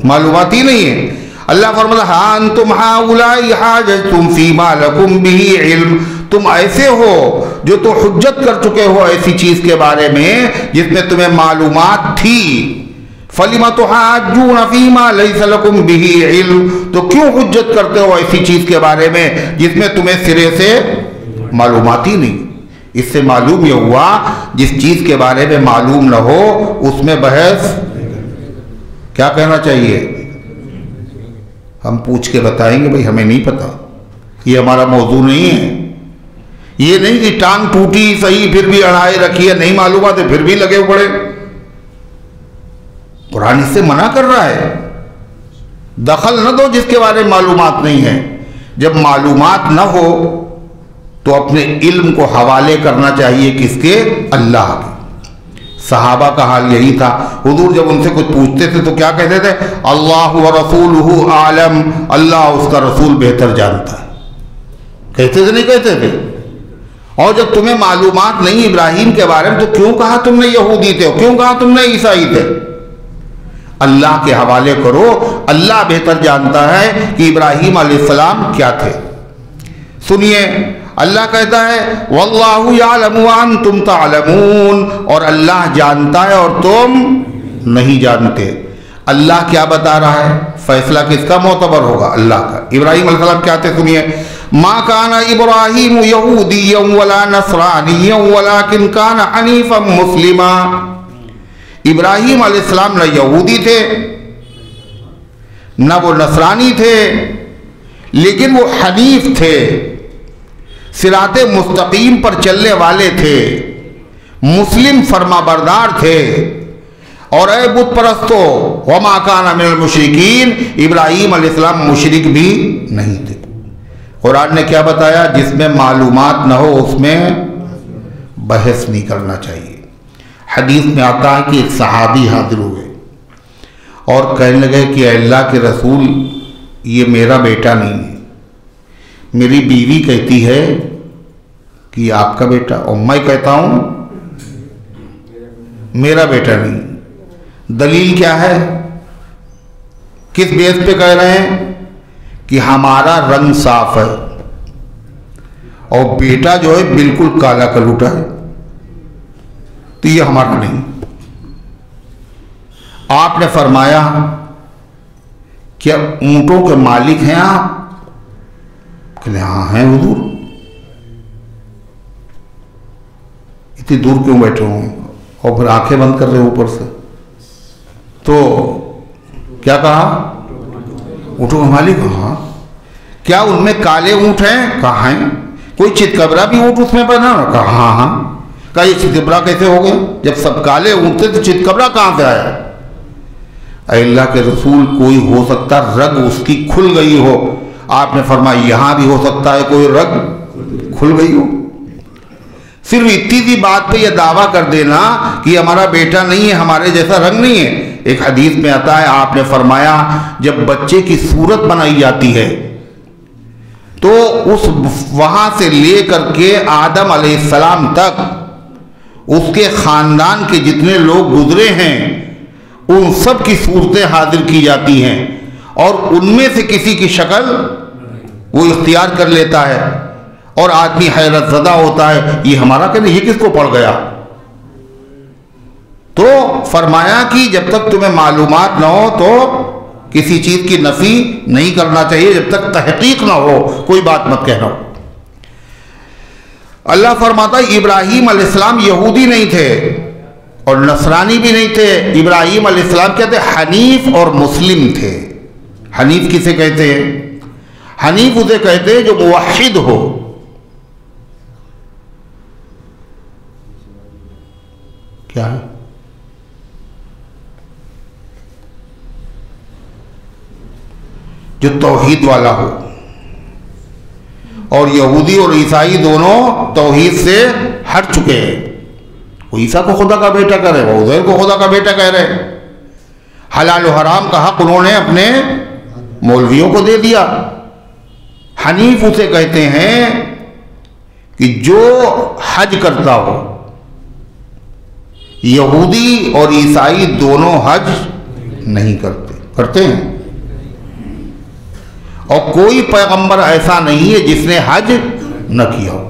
معلومات ہی نہیں ہے۔ اللہ فرماتا ہاں انتم ہؤلاء حاججتم فیما لکم بہ علم، تم ایسے ہو جو تو حجت کر چکے ہو ایسی چیز کے بارے میں جس میں تمہیں معلومات تھی۔ فلم تحاجون فیما لیس لکم بہ علم، تو کیوں حجت کرتے ہو ایسی چیز کے بارے میں جس میں تمہیں سرے سے معلومات ہی نہیں؟ اس سے معلوم یہ ہوا جس چیز کے بارے میں معلوم نہ ہو اس میں بحث کیا کہنا چاہیے؟ ہم پوچھ کے بتائیں گے بھئی ہمیں نہیں پتا، یہ ہمارا موضوع نہیں ہے۔ یہ نہیں کہ ٹانگ ٹوٹی صحیح پھر بھی اڑائے رکھی ہے، نہیں معلومات ہے پھر بھی لگے پڑے۔ قرآن اس سے منع کر رہا ہے، دخل نہ دو جس کے بارے میں معلومات نہیں ہے۔ جب معلومات نہ ہو تو اپنے علم کو حوالے کرنا چاہیے کس کے؟ اللہ کے۔ صحابہ کا حال یہی تھا، حضور جب ان سے کچھ پوچھتے تھے تو کیا کہتے تھے؟ اللہ ورسولہ عالم، اللہ اس کا رسول بہتر جانتا ہے، کہتے تھے نہیں کہتے تھے؟ اور جب تمہیں معلومات نہیں ابراہیم کے بارے میں تو کیوں کہا تم نے یہودی تھے، کیوں کہا تم نے عیسائی تھے؟ اللہ کے حوالے کرو، اللہ بہتر جانتا ہے کہ ابراہیم علیہ السلام کیا تھے۔ سنیے اللہ کہتا ہے واللہ یعلم وانتم تعلمون، اور اللہ جانتا ہے اور تم نہیں جانتے۔ اللہ کیا بتا رہا ہے؟ فیصلہ کس کا معتبر ہوگا؟ اللہ کا۔ ابراہیم علیہ السلام کیا تھے سنیے، ما کان ابراہیم یہودیا ولا نصرانیا ولکن کان حنیفا مسلما۔ ابراہیم علیہ السلام نہ یہودی تھے نہ وہ نصرانی تھے، لیکن وہ حنیف تھے، صراط مستقیم پر چلنے والے تھے، مسلم فرما بردار تھے۔ اور اے بت پرستو وما کان من المشرکین، ابراہیم علیہ السلام مشرک بھی نہیں تھے۔ قرآن نے کیا بتایا؟ جس میں معلومات نہ ہو اس میں بحث نہیں کرنا چاہیے۔ حدیث میں آتا ہے کہ ایک صحابی حاضر ہوئے اور کہنے لگے کہ اے اللہ کے رسول، یہ میرا بیٹا نہیں ہے، میری بیوی کہتی ہے کہ یہ آپ کا بیٹا، اور میں کہتا ہوں میرا بیٹا نہیں، دلیل کیا ہے؟ کس بیس پہ کہہ رہے ہیں؟ کہ ہمارا رنگ صاف ہے اور بیٹا جو ہے بالکل کالا کلوٹا ہے، تو یہ ہمارا نہیں۔ آپ نے فرمایا کیا اونٹوں کے مالک ہیں آپ؟ کہ ہاں ہیں حضور۔ اتنی دور کیوں بیٹھے ہوں اور پھر آنکھیں بند کر رہے اوپر سے؟ تو کیا کہا؟ اونٹوں کے مالک؟ ہاں۔ کیا ان میں کالے اونٹ ہیں؟ کہا ہیں۔ کوئی چتکبرا بھی اونٹ اس میں بنا؟ کہا ہاں ہاں۔ کہا یہ چتکبرا کیسے ہو گئے؟ جب سب کالے اونٹ تھے تو چتکبرا کہاں سے آیا؟ اے اللہ کے رسول، کوئی ہو سکتا رگ اس کی کھل گئی ہو۔ آپ نے فرمایا یہاں بھی ہو سکتا ہے کوئی رگ کھل گئی ہو۔ صرف اتنی سی بات پہ یہ دعویٰ کر دینا کہ ہمارا بیٹا نہیں ہے، ہمارے جیسا رنگ نہیں ہے۔ ایک حدیث میں آتا ہے، آپ نے فرمایا جب بچے کی صورت بنائی جاتی ہے تو اس وہاں سے لے کر کے آدم علیہ السلام تک اس کے خاندان کے جتنے لوگ گزرے ہیں ان سب کی صورتیں حاضر کی جاتی ہیں، اور ان میں سے کسی کی شکل وہ اختیار کر لیتا ہے، اور آدمی حیرت زدہ ہوتا ہے یہ ہمارا کہ نہیں، یہ کس کو پڑ گیا؟ تو فرمایا کہ جب تک تمہیں معلومات نہ ہو تو کسی چیز کی نفی نہیں کرنا چاہیے، جب تک تحقیق نہ ہو کوئی بات مت کہنا۔ اللہ فرماتا ہے ابراہیم علیہ السلام یہودی نہیں تھے اور نصرانی بھی نہیں تھے، ابراہیم علیہ السلام کہتے حنیف اور مسلم تھے۔ حنیف کسے کہتے ہیں؟ حنیف اسے کہتے ہیں جو موحد ہو، کیا ہے؟ جو توحید والا ہو۔ اور یہودی اور عیسائی دونوں توحید سے ہٹ چکے ہیں۔ وہ عیسیٰ کو خدا کا بیٹا کہہ رہے، وہ عزیر کو خدا کا بیٹا کہہ رہے۔ حلال و حرام کا حق انہوں نے اپنے مولویوں کو دے دیا۔ حنیف اسے کہتے ہیں کہ جو حج کرتا ہو۔ یہودی اور عیسائی دونوں حج نہیں کرتے ہیں، اور کوئی پیغمبر ایسا نہیں ہے جس نے حج نہ کیا ہو۔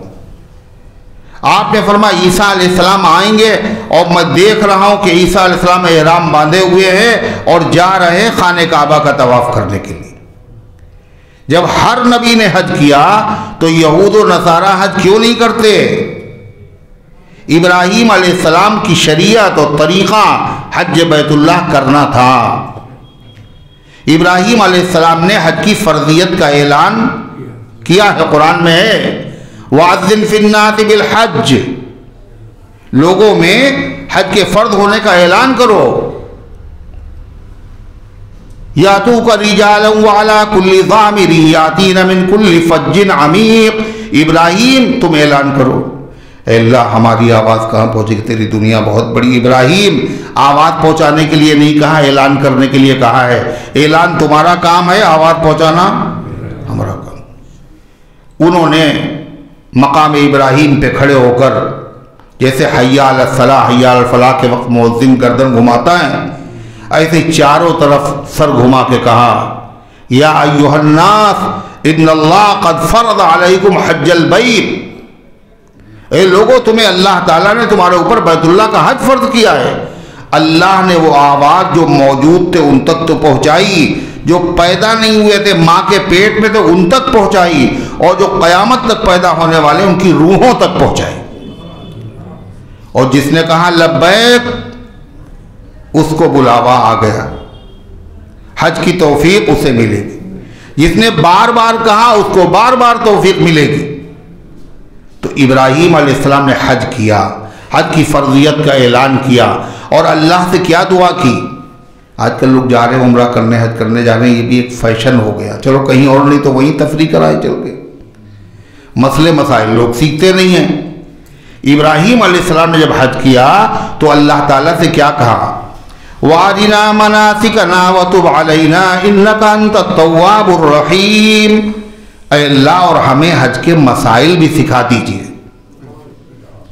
آپ نے فرمایا عیسیٰ علیہ السلام آئیں گے، اور میں دیکھ رہا ہوں کہ عیسیٰ علیہ السلام احرام باندھے ہوئے ہیں اور جا رہے ہیں خانہ کعبہ کا طواف کرنے کے لیے۔ جب ہر نبی نے حج کیا تو یہود و نصارہ حج کیوں نہیں کرتے؟ ابراہیم علیہ السلام کی شریعت اور طریقہ حج بیت اللہ کرنا تھا۔ ابراہیم علیہ السلام نے حج کی فرضیت کا اعلان کیا ہے، قرآن میں ہے وَأَذِّنْ فِي النَّاسِ بِالْحَجِّ، لوگوں میں حج کے فرض ہونے کا اعلان کرو۔ یَأْتُوكَ رِجَالًا وَعَلَىٰ كُلِّ ضَامِرٍ یَأْتِینَ مِنْ كُلِّ فَجٍّ عَمِیقٍ۔ ابراہیم تم اعلان کرو۔ اے اللہ ہماری آواز کہاں پہنچے گی؟ تیری دنیا بہت بڑی۔ ابراہیم آواز پہنچانے کے لیے نہیں کہا، اعلان کرنے کے لیے کہا ہے۔ اعلان تمہارا کام ہے، آواز پہنچانا ہمارا کام۔ انہوں نے مقام ابراہیم پہ کھڑے ہو کر جیسے حی علی الصلاح حی علی الفلاح کے وقت مؤذن گردن گھماتا ہے، ایسے چاروں طرف سر گھما کے کہا یا ایھا الناس ان اللہ قد فرض علیکم حج البیت، اے لوگوں تمہیں اللہ تعالیٰ نے تمہارے اوپر بیت اللہ کا حج فرض کیا ہے۔ اللہ نے وہ آواز جو موجود تھے ان تک تو پہنچائی، جو پیدا نہیں ہوئے تھے ماں کے پیٹ میں تھے ان تک پہنچائی، اور جو قیامت تک پیدا ہونے والے ان کی روحوں تک پہنچائی۔ اور جس نے کہا لبیک اس کو بلاوا آ گیا، حج کی توفیق اسے ملے گی۔ جس نے بار بار کہا اس کو بار بار توفیق ملے گی۔ تو ابراہیم علیہ السلام نے حج کیا، حج کی فرضیت کا اعلان کیا، اور اللہ سے کیا دعا کی؟ آج کل لوگ جا رہے ہیں عمرہ کرنے، حج کرنے جا رہے ہیں، یہ بھی ایک فیشن ہو گیا، چلو کہیں اور نہیں تو وہیں تفریح کرائے چل کے۔ مسئلے مسائل لوگ سیکھتے نہیں ہیں۔ ابراہیم علیہ السلام نے جب حج کیا تو اللہ تعالیٰ سے کیا کہا؟ وَأَرِنَا مَنَاسِكَنَا وَتُبْ عَلَيْنَا إِنَّكَ أَنْتَ التَّوَّابُ الرَّحِيمُ، اے اللہ اور ہمیں حج کے مسائل بھی سکھا دیجئے۔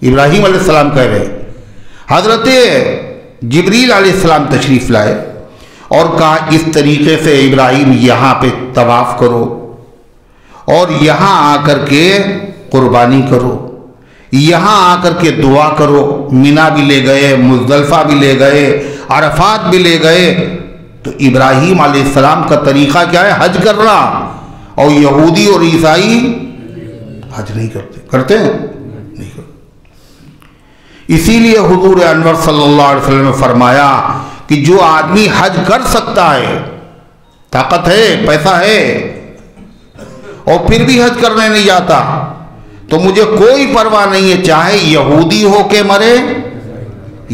ابراہیم علیہ السلام کہہ رہے، حضرت جبریل علیہ السلام تشریف لائے اور کہا اس طریقے سے ابراہیم یہاں پہ طواف کرو اور یہاں آ کر کے قربانی کرو، یہاں آ کر کے دعا کرو۔ مینا بھی لے گئے، مزدلفہ بھی لے گئے، عرفات بھی لے گئے۔ تو ابراہیم علیہ السلام کا طریقہ کیا ہے؟ حج کرنا۔ اور یہودی اور عیسائی حج نہیں کرتے، کرتے ہیں نہیں کرتے۔ اسی لیے حضور انور صلی اللہ علیہ وسلم نے فرمایا کہ جو آدمی حج کر سکتا ہے، طاقت ہے، پیسہ ہے، اور پھر بھی حج کرنے نہیں جاتا، تو مجھے کوئی پرواہ نہیں ہے چاہے یہودی ہو کے مرے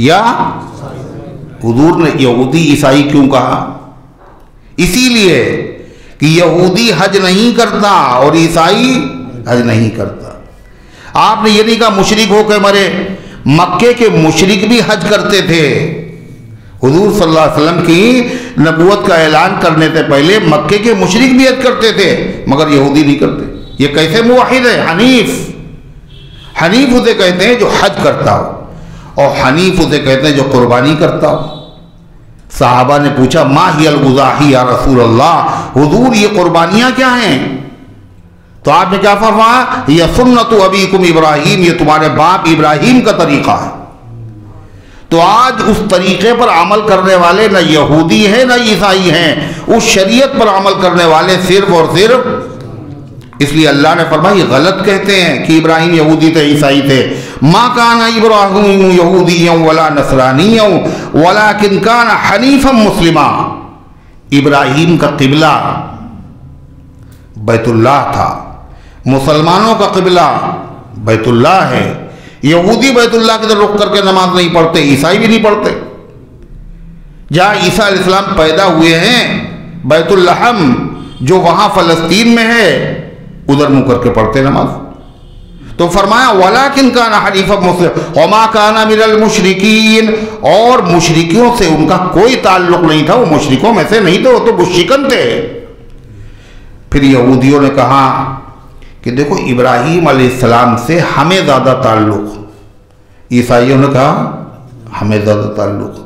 یا حضور نے یہودی عیسائی کیوں کہا؟ اسی لیے کہ یہودی حج نہیں کرتا اور عیسائی حج نہیں کرتا۔ آپ نے یہ نہیں کہا مشرک ہو کے مرے، مکے کے مشرک بھی حج کرتے تھے۔ حضور صلی اللہ علیہ وسلم کی نبوت کا اعلان کرنے سے پہلے مکے کے مشرک بھی حج کرتے تھے، مگر یہودی نہیں کرتے۔ یہ کیسے موحد ہے؟ حنیف۔ حنیف اسے کہتے ہیں جو حج کرتا ہو، اور حنیف اسے کہتے ہیں جو قربانی کرتا ہو۔ صحابہ نے پوچھا ما ہی الغضاحی یا رسول اللہ، حضور یہ قربانیاں کیا ہیں؟ تو آپ نے کیا فرمایا؟ یہ سنت ابیکم ابراہیم، یہ تمہارے باپ ابراہیم کا طریقہ ہے۔ تو آج اس طریقے پر عمل کرنے والے نہ یہودی ہیں نہ عیسائی ہیں، اس شریعت پر عمل کرنے والے صرف اور صرف، اس لیے اللہ نے فرمایا یہ غلط کہتے ہیں کہ ابراہیم یہودی تھے، عیسائی تھے۔ ما کان ابراہیم یہودیا ولا نصرانیا ولکن کان حنیفا مسلما، ابراہیم کا قبلہ بیت اللہ تھا، مسلمانوں کا قبلہ بیت اللہ ہے۔ یہودی بیت اللہ کی طرف رخ کر کے نماز نہیں پڑھتے، عیسائی بھی نہیں پڑھتے۔ جہاں عیسیٰ علیہ السلام پیدا ہوئے ہیں بیت اللحم جو وہاں فلسطین میں ہے، ادھر منہ کر کے پڑھتے نماز۔ تو فرمایا وَلَكِنْ كَانَ حَنِيفًا مُسْلِمًا وَمَا كَانَ مِنَ الْمُشْرِكِينَ، اور مشرکیوں سے ان کا کوئی تعلق نہیں تھا، وہ مشرکوں میں سے نہیں تھے، وہ تو مشرکن تھے۔ پھر یہودیوں نے کہا کہ دیکھو ابراہیم علیہ السلام سے ہمیں زیادہ تعلق، عیسائیوں نے کہا ہمیں زیادہ تعلق۔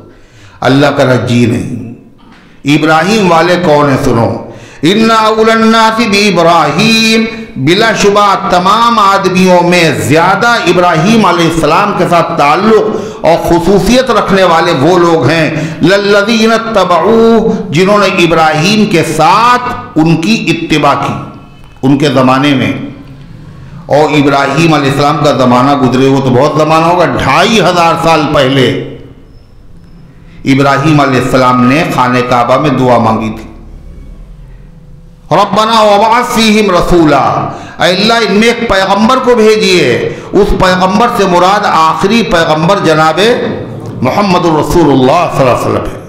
اللہ کا جی نہیں، ابراہیم والے کون ہیں سنو، اِنَّ أَوْلَى النَّاسِ بِإِبْرَاهِيمَ، بلا شبہ تمام آدمیوں میں زیادہ ابراہیم علیہ السلام کے ساتھ تعلق اور خصوصیت رکھنے والے وہ لوگ ہیں لَلَّذِينَ اتَّبَعُوهُ، جنہوں نے ابراہیم کے ساتھ ان کی اتباع کی ان کے زمانے میں۔ اور ابراہیم علیہ السلام کا زمانہ گزرے وہ تو بہت زمانہ ہوگا، 2500 سال پہلے ابراہیم علیہ السلام نے خانہ کعبہ میں دعا مانگی تھی، ربنا وابعث فیہم رسولا، اے اللہ ان میں ایک پیغمبر کو بھیجیے۔ اس پیغمبر سے مراد آخری پیغمبر جناب محمد رسول اللہ صلی اللہ علیہ وسلم ہے۔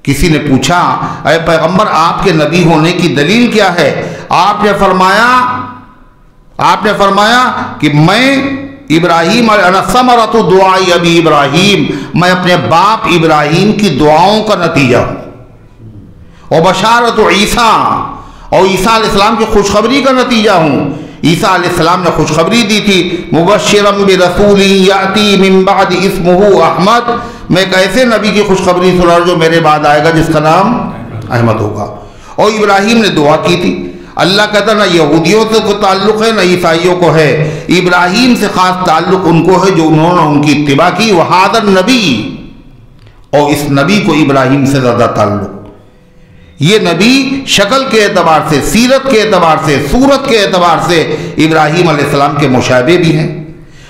کسی نے پوچھا اے پیغمبر آپ کے نبی ہونے کی دلیل کیا ہے؟ آپ نے فرمایا کہ میں ابراہیم انا ثمرۃ دعاء ابی ابراہیم، میں اپنے باپ ابراہیم کی دعاؤں کا نتیجہ ہوں، اور بشارت عیسیٰ، اور عیسیٰ علیہ السلام کی خوشخبری کا نتیجہ ہوں۔ عیسیٰ علیہ السلام نے خوشخبری دی تھی مبشرا برسول یاتی من بعد اسمہ احمد، میں ایک ایسے نبی کی خوشخبری سنا جو میرے بعد آئے گا جس کا نام احمد ہوگا۔ اور ابراہیم نے دعا کی تھی۔ اللہ کہتا نہ یہودیوں سے کوئی تعلق ہے نہ عیسائیوں کو ہے، ابراہیم سے خاص تعلق ان کو ہے جو انہوں نے ان کی اتباع کی، وہذا النبی، اور اس نبی کو ابراہیم سے زیادہ تعلق۔ یہ نبی شکل کے اعتبار سے، سیرت کے اعتبار سے، صورت کے اعتبار سے ابراہیم علیہ السلام کے مشابہ بھی ہیں۔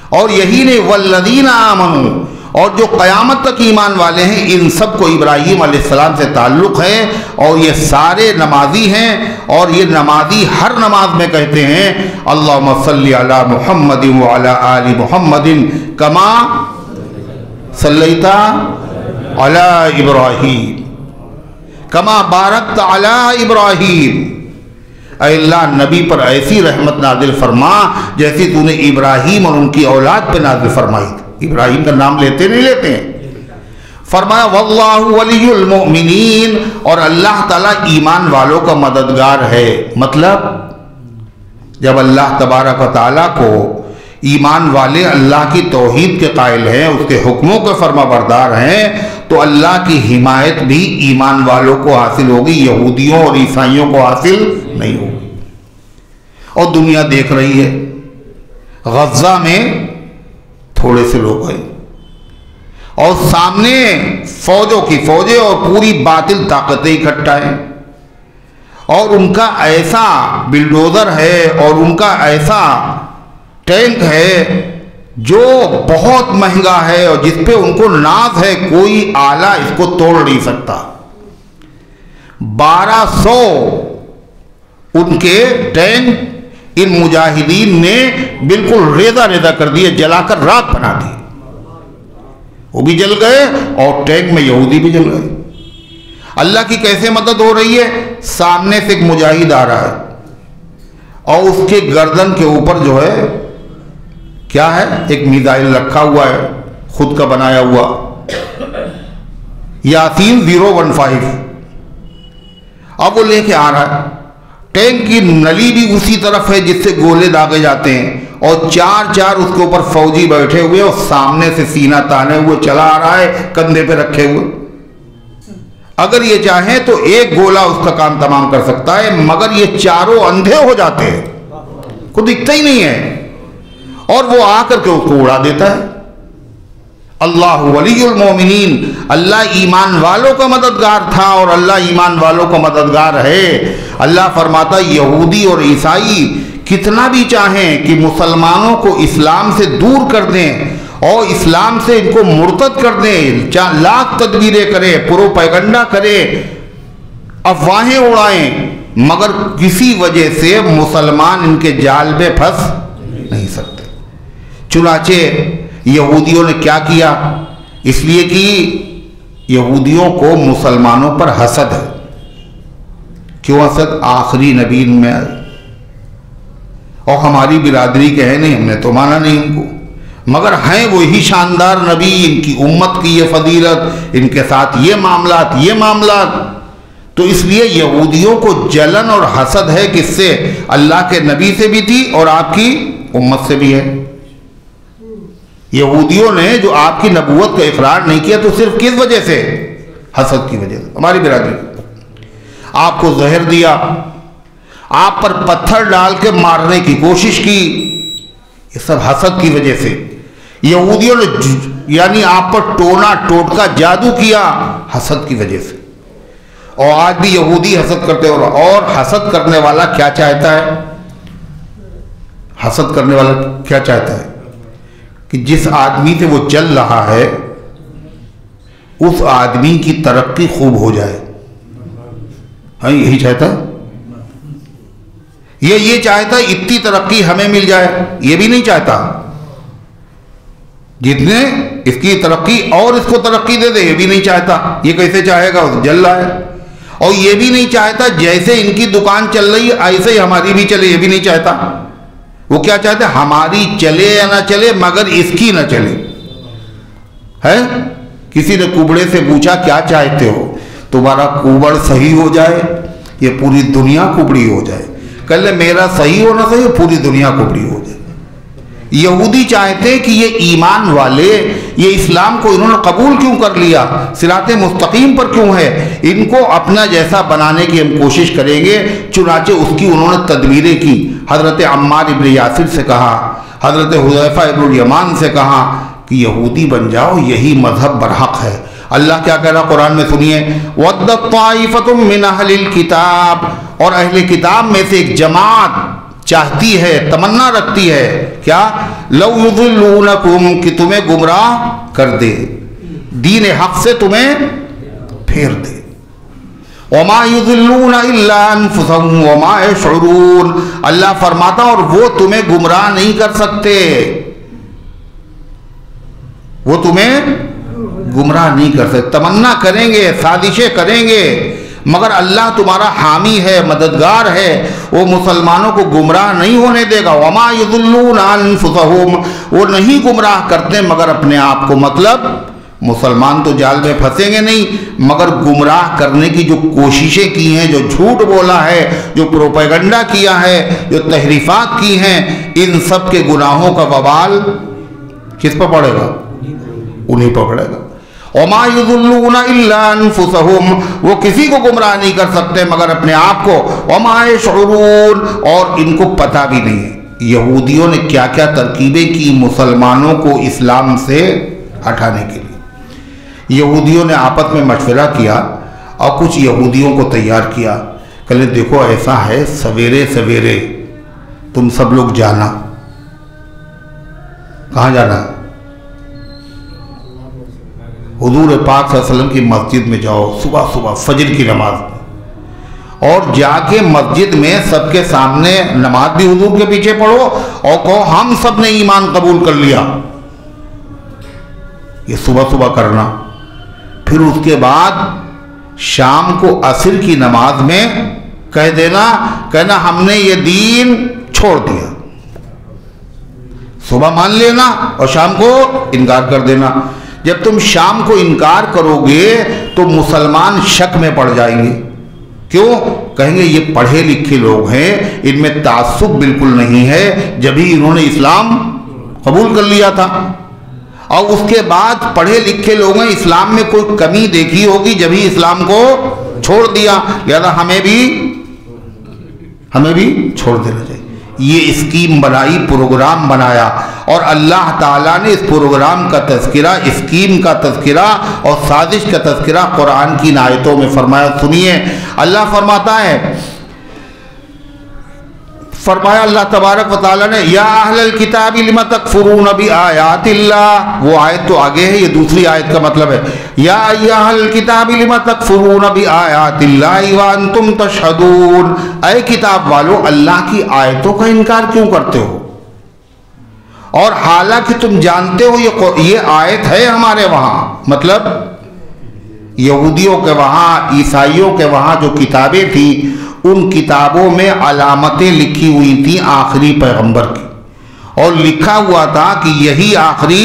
اور یہی نہیں والذین آمنوا، اور جو قیامت تک ایمان والے ہیں ان سب کو ابراہیم علیہ السلام سے تعلق ہے، اور یہ سارے نمازی ہیں، اور یہ نمازی ہر نماز میں کہتے ہیں اللہم صلی علی محمد وعلی آل محمد کما صلیتا علی ابراہیم کما بارکت علی ابراہیم، اے اللہ نبی پر ایسی رحمت نازل فرما جیسی تو نے ابراہیم اور ان کی اولاد پہ نازل فرمائی تھی۔ ابراہیم کا نام لیتے نہیں لیتے ہیں۔ فرمایا واللہ ولی المؤمنین، اور اللہ تعالیٰ ایمان والوں کا مددگار ہے۔ مطلب جب اللہ تبارک و تعالیٰ کو ایمان والے اللہ کی توحید کے قائل ہیں، اس کے حکموں کے فرما بردار ہیں، تو اللہ کی حمایت بھی ایمان والوں کو حاصل ہوگی، یہودیوں اور عیسائیوں کو حاصل نہیں ہوگی۔ اور دنیا دیکھ رہی ہے، غزہ میں تھوڑے سے لوگ ہیں اور سامنے فوجوں کی فوجیں اور پوری باطل طاقتیں اکٹھا ہیں، اور ان کا ایسا بلڈوزر ہے اور ان کا ایسا ٹینک ہے جو بہت مہنگا ہے اور جس پہ ان کو ناز ہے، کوئی آلہ اس کو توڑ نہیں سکتا۔ 1200 ان کے ٹینک ان مجاہدین نے بالکل ریزہ ریزہ کر دیے، جلا کر راکھ بنا دی۔ وہ بھی جل گئے اور ٹینک میں یہودی بھی جل گئے۔ اللہ کی کیسے مدد ہو رہی ہے؟ سامنے سے ایک مجاہد آ رہا ہے اور اس کے گردن کے اوپر جو ہے کیا ہے؟ ایک میزائل رکھا ہوا ہے، خود کا بنایا ہوا، یاسین 015۔ اب وہ لے کے آ رہا ہے، ٹینک کی نلی بھی اسی طرف ہے جس سے گولے داغے جاتے ہیں، اور چار اس کے اوپر فوجی بیٹھے ہوئے اور سامنے سے سینہ تانے ہوئے چلا آ رہا ہے، کندھے پہ رکھے ہوئے۔ اگر یہ چاہیں تو ایک گولا اس کا کام تمام کر سکتا ہے، مگر یہ چاروں اندھے ہو جاتے ہیں، کو دکھتا ہی نہیں ہے، اور وہ آ کر کے اس کو اڑا دیتا ہے۔ اللہ ولی المومنین، اللہ ایمان والوں کا مددگار تھا اور اللہ ایمان والوں کا مددگار ہے۔ اللہ فرماتا یہودی اور عیسائی کتنا بھی چاہیں کہ مسلمانوں کو اسلام سے دور کر دیں اور اسلام سے ان کو مرتد کر دیں، لاکھ تدبیریں کریں، پروپیگنڈا کریں، افواہیں اڑائیں، مگر کسی وجہ سے مسلمان ان کے جال میں پھنس نہیں سکتے۔ چنانچہ یہودیوں نے کیا کیا؟ اس لیے کہ یہودیوں کو مسلمانوں پر حسد ہے۔ کیوں حسد؟ آخری نبی ان میں آئے اور ہماری برادری کے ہیں نہیں، ہم نے تو مانا نہیں ان کو، مگر ہیں وہی شاندار نبی، ان کی امت کی یہ فضیلت، ان کے ساتھ یہ معاملات، تو اس لیے یہودیوں کو جلن اور حسد ہے، کس سے؟ اللہ کے نبی سے بھی تھی اور آپ کی امت سے بھی ہے۔ یہودیوں نے جو آپ کی نبوت کا اقرار نہیں کیا تو صرف کس وجہ سے؟ حسد کی وجہ سے۔ ہماری برادری آپ کو زہر دیا، آپ پر پتھر ڈال کے مارنے کی کوشش کی، یہ سب حسد کی وجہ سے۔ یہودیوں نے یعنی آپ پر ٹونا ٹوٹکا جادو کیا، حسد کی وجہ سے۔ اور آج بھی یہودی حسد کرتے ہو، اور حسد کرنے والا کیا چاہتا ہے؟ حسد کرنے والا کیا چاہتا ہے؟ کہ جس آدمی سے وہ جل رہا ہے اس آدمی کی ترقی خوب ہو جائے، ہاں یہی چاہتا ہے۔ یہ چاہتا ہے اتنی ترقی ہمیں مل جائے، یہ بھی نہیں چاہتا، جتنے اس کی ترقی اور اس کو ترقی دے دے، یہ بھی نہیں چاہتا۔ یہ کیسے چاہے گا؟ جل رہا ہے۔ اور یہ بھی نہیں چاہتا جیسے ان کی دکان چل رہی ہے ایسے ہی ہماری بھی چلے، یہ بھی نہیں چاہتا۔ وہ کیا چاہتے ہیں؟ ہماری چلے یا نہ چلے مگر اس کی نہ چلے، ہے؟ کسی نے کوبڑے سے پوچھا کیا چاہتے ہو؟ تمہارا کوبڑ صحیح ہو جائے، یہ پوری دنیا کوبڑی ہو جائے۔ کہہ لے میرا صحیح ہونا صحیح، پوری دنیا کوبڑی ہو جائے۔ یہودی چاہتے کہ یہ ایمان والے، یہ اسلام کو انہوں نے قبول کیوں کر لیا، صراط مستقیم پر کیوں ہے، ان کو اپنا جیسا بنانے کی ہم کوشش کریں گے۔ چنانچہ اس کی انہوں نے تدبیریں کی۔ حضرت عمار ابن یاسر سے کہا، حضرت حذیفہ ابن الیمان سے کہا کہ یہودی بن جاؤ، یہی مذہب برحق ہے۔ اللہ کیا کہہ رہا قرآن میں سنیے، وَدَّتْ طَائِفَةٌ مِّنْ أَهْلِ الْكِتَابِ، اور اہل کتاب میں سے ایک جماعت چاہتی ہے، تمنا رکھتی ہے، کیا؟ لَوْ يُضِلُّونَكُمْ، کہ تمہیں گمراہ کر دے، دین حق سے تمہیں پھیر دے۔ وَمَا يُضِلُّونَ إِلَّا أَنفُسَهُمْ وَمَا يَشْعُرُونَ، اللہ فرماتا اور وہ تمہیں گمراہ نہیں کر سکتے، وہ تمہیں گمراہ نہیں کر سکتے. تمنا کریں گے، سازشیں کریں گے، مگر اللہ تمہارا حامی ہے، مددگار ہے، وہ مسلمانوں کو گمراہ نہیں ہونے دے گا. وما یضلون انفسهم، وہ نہیں گمراہ کرتے مگر اپنے آپ کو. مطلب مسلمان تو جال میں پھنسیں گے نہیں، مگر گمراہ کرنے کی جو کوششیں کی ہیں، جو جھوٹ بولا ہے، جو پروپیگنڈا کیا ہے، جو تحریفات کی ہیں، ان سب کے گناہوں کا وبال کس پر پڑے گا؟ انہیں پر پڑے گا. وما یضلون الا انفسهم، وہ کسی کو گمراہ نہیں کر سکتے مگر اپنے آپ کو. وما یشعرون، اور ان کو پتہ بھی نہیں ہے. یہودیوں نے کیا کیا ترکیبیں کی مسلمانوں کو اسلام سے ہٹانے کے لیے. یہودیوں نے آپس میں مشورہ کیا اور کچھ یہودیوں کو تیار کیا. کہلے دیکھو ایسا ہے، سویرے سویرے تم سب لوگ جانا. کہاں جانا؟ حضور پاک صلی اللہ علیہ وسلم کی مسجد میں جاؤ، صبح صبح فجر کی نماز میں، اور جا کے مسجد میں سب کے سامنے نماز بھی حضور کے پیچھے پڑھو اور کہو ہم سب نے ایمان قبول کر لیا. یہ صبح صبح کرنا. پھر اس کے بعد شام کو عصر کی نماز میں کہہ دینا، کہنا ہم نے یہ دین چھوڑ دیا. صبح مان لینا اور شام کو انکار کر دینا. جب تم شام کو انکار کرو گے تو مسلمان شک میں پڑ جائیں گے. کیوں؟ کہیں گے یہ پڑھے لکھے لوگ ہیں، ان میں تعصب بالکل نہیں ہے، جبھی انہوں نے اسلام قبول کر لیا تھا. اور اس کے بعد پڑھے لکھے لوگوں نے اسلام میں کوئی کمی دیکھی ہوگی جبھی اسلام کو چھوڑ دیا، لہذا ہمیں بھی چھوڑ دینا چاہیے. یہ اسکیم بنائی، پروگرام بنایا، اور اللہ تعالیٰ نے اس پروگرام کا تذکرہ، اسکیم کا تذکرہ اور سازش کا تذکرہ قرآن کی آیتوں میں فرمایا. سنیے، اللہ فرماتا ہے، فرمایا اللہ تبارک و تعالیٰ نے، یا اہل الکتاب لم تکفرون بآیات اللہ. وہ آیت تو آگے ہے، یہ دوسری آیت کا مطلب ہے. یا اہل الکتاب لم تکفرون بآیات اللہ وانتم تشہدون. اے کتاب والو، اللہ کی آیتوں کا انکار کیوں کرتے ہو؟ اور حالانکہ تم جانتے ہو یہ آیت ہے ہمارے وہاں. مطلب یہودیوں کے وہاں، عیسائیوں کے وہاں جو کتابیں تھیں، ان کتابوں میں علامتیں لکھی ہوئی تھیں آخری پیغمبر کی، اور لکھا ہوا تھا کہ یہی آخری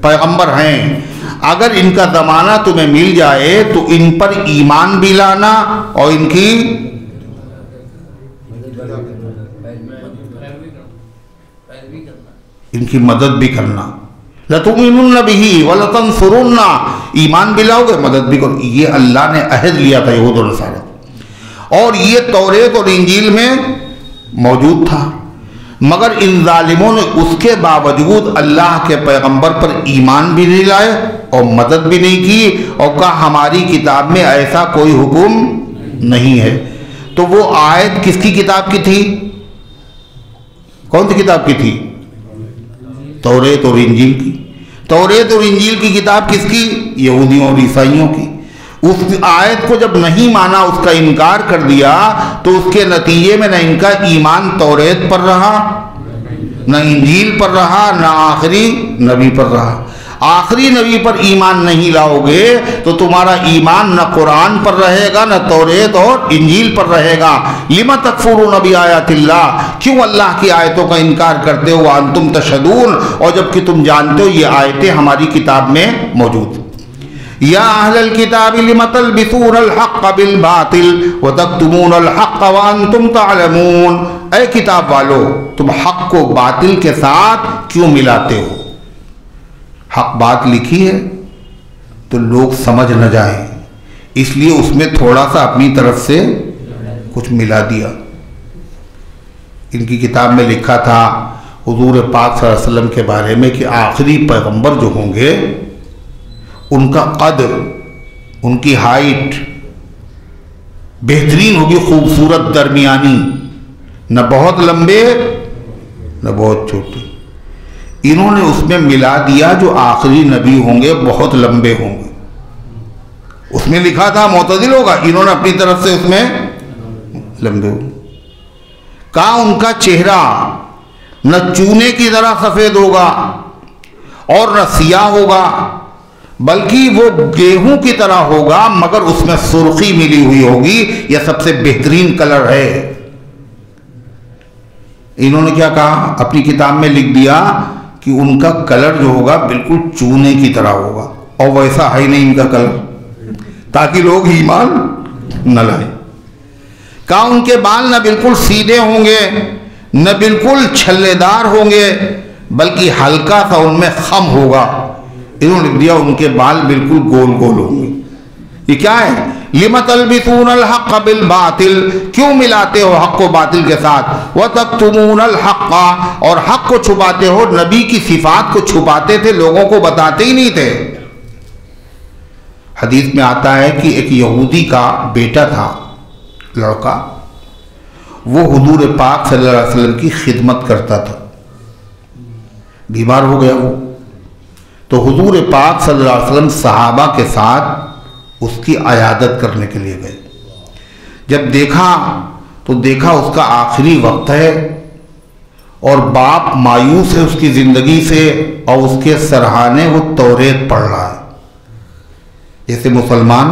پیغمبر ہیں. اگر ان کا زمانہ تمہیں مل جائے تو ان پر ایمان بھی لانا اور ان کی مدد بھی کرنا. لَتُؤْمِنُنَّ بِهِ وَلَتَنْصُرُنَّ، ایمان بھی لاؤ گے، مدد بھی کرو. یہ اللہ نے عہد لیا تھا یہود و نصارہ، اور یہ توریت اور انجیل میں موجود تھا. مگر ان ظالموں نے اس کے باوجود اللہ کے پیغمبر پر ایمان بھی نہیں لائے اور مدد بھی نہیں کی، اور کہا ہماری کتاب میں ایسا کوئی حکم نہیں ہے. تو وہ آیت کس کی کتاب کی تھی؟ کون سی کتاب کی تھی؟ توریت اور انجیل کی. توریت اور انجیل کی کتاب کس کی؟ یہودیوں اور عیسائیوں کی. اس آیت کو جب نہیں مانا، اس کا انکار کر دیا، تو اس کے نتیجے میں نہ ان کا ایمان توریت پر رہا، نہ انجیل پر رہا، نہ آخری نبی پر رہا. آخری نبی پر ایمان نہیں لاؤ گے تو تمہارا ایمان نہ قرآن پر رہے گا، نہ توریت اور انجیل پر رہے گا. لِمَ تَكْفُرُونَ بِآیَاتِ اللَّهِ، کیوں اللہ کی آیتوں کا انکار کرتے ہو؟ وَأَنْتُمْ تَشْهَدُونَ، اور جبکہ تم جانتے ہو یہ آیتیں ہماری کتاب میں موجود. یا اہل الکتاب لم تلبسون الحق بالباطل وتکتمون الحق وانتم تعلمون. اے کتاب والو، تم حق کو باطل کے ساتھ کیوں ملاتے ہو؟ حق بات لکھی ہے تو لوگ سمجھ نہ جائیں، اس لیے اس میں تھوڑا سا اپنی طرف سے کچھ ملا دیا. ان کی کتاب میں لکھا تھا حضور پاک صلی اللہ علیہ وسلم کے بارے میں کہ آخری پیغمبر جو ہوں گے ان کا قدر، ان کی ہائٹ بہترین ہوگی، خوبصورت، درمیانی، نہ بہت لمبے نہ بہت چھوٹے. انہوں نے اس میں ملا دیا جو آخری نبی ہوں گے بہت لمبے ہوں گے. اس میں لکھا تھا معتدل ہوگا، انہوں نے اپنی طرف سے اس میں لمبے ہوں. کہا ان کا چہرہ نہ چونے کی طرح سفید ہوگا اور نہ سیاہ ہوگا، بلکہ وہ گیہوں کی طرح ہوگا مگر اس میں سرخی ملی ہوئی ہوگی، یہ سب سے بہترین کلر ہے۔ انہوں نے کیا کہا؟ اپنی کتاب میں لکھ دیا کہ ان کا کلر جو ہوگا بالکل چونے کی طرح ہوگا، اور ویسا ہے نہیں ان کا کلر، تاکہ لوگ ایمان نہ لائیں۔ کہا ان کے بال نہ بالکل سیدھے ہوں گے نہ بالکل چھلے دار ہوں گے، بلکہ ہلکا سا ان میں خم ہوگا۔ انہوں نے لکھ دیا ان کے بال بالکل گول گول ہوں گے۔ یہ کیا ہے؟ لِمَ تَلْبِسُونَ الْحَقَّ بِالْبَاطِلِ، کیوں ملاتے ہو حق کو باطل کے ساتھ؟ وَتَكْتُمُونَ الْحَقَّ، اور حق کو چھپاتے ہو، نبی کی صفات کو چھپاتے تھے، لوگوں کو بتاتے ہی نہیں تھے۔ حدیث میں آتا ہے کہ ایک یہودی کا بیٹا تھا، لڑکا، وہ حضور پاک صلی اللہ علیہ وسلم کی خدمت کرتا تھا۔ بیمار ہو گیا وہ، تو حضور پاک صلی اللہ علیہ وسلم صحابہ کے ساتھ اس کی عیادت کرنے کے لیے گئے۔ جب دیکھا تو دیکھا اس کا آخری وقت ہے، اور باپ مایوس ہے اس کی زندگی سے، اور اس کے سرہانے وہ توریت پڑھ رہا ہے۔ جیسے مسلمان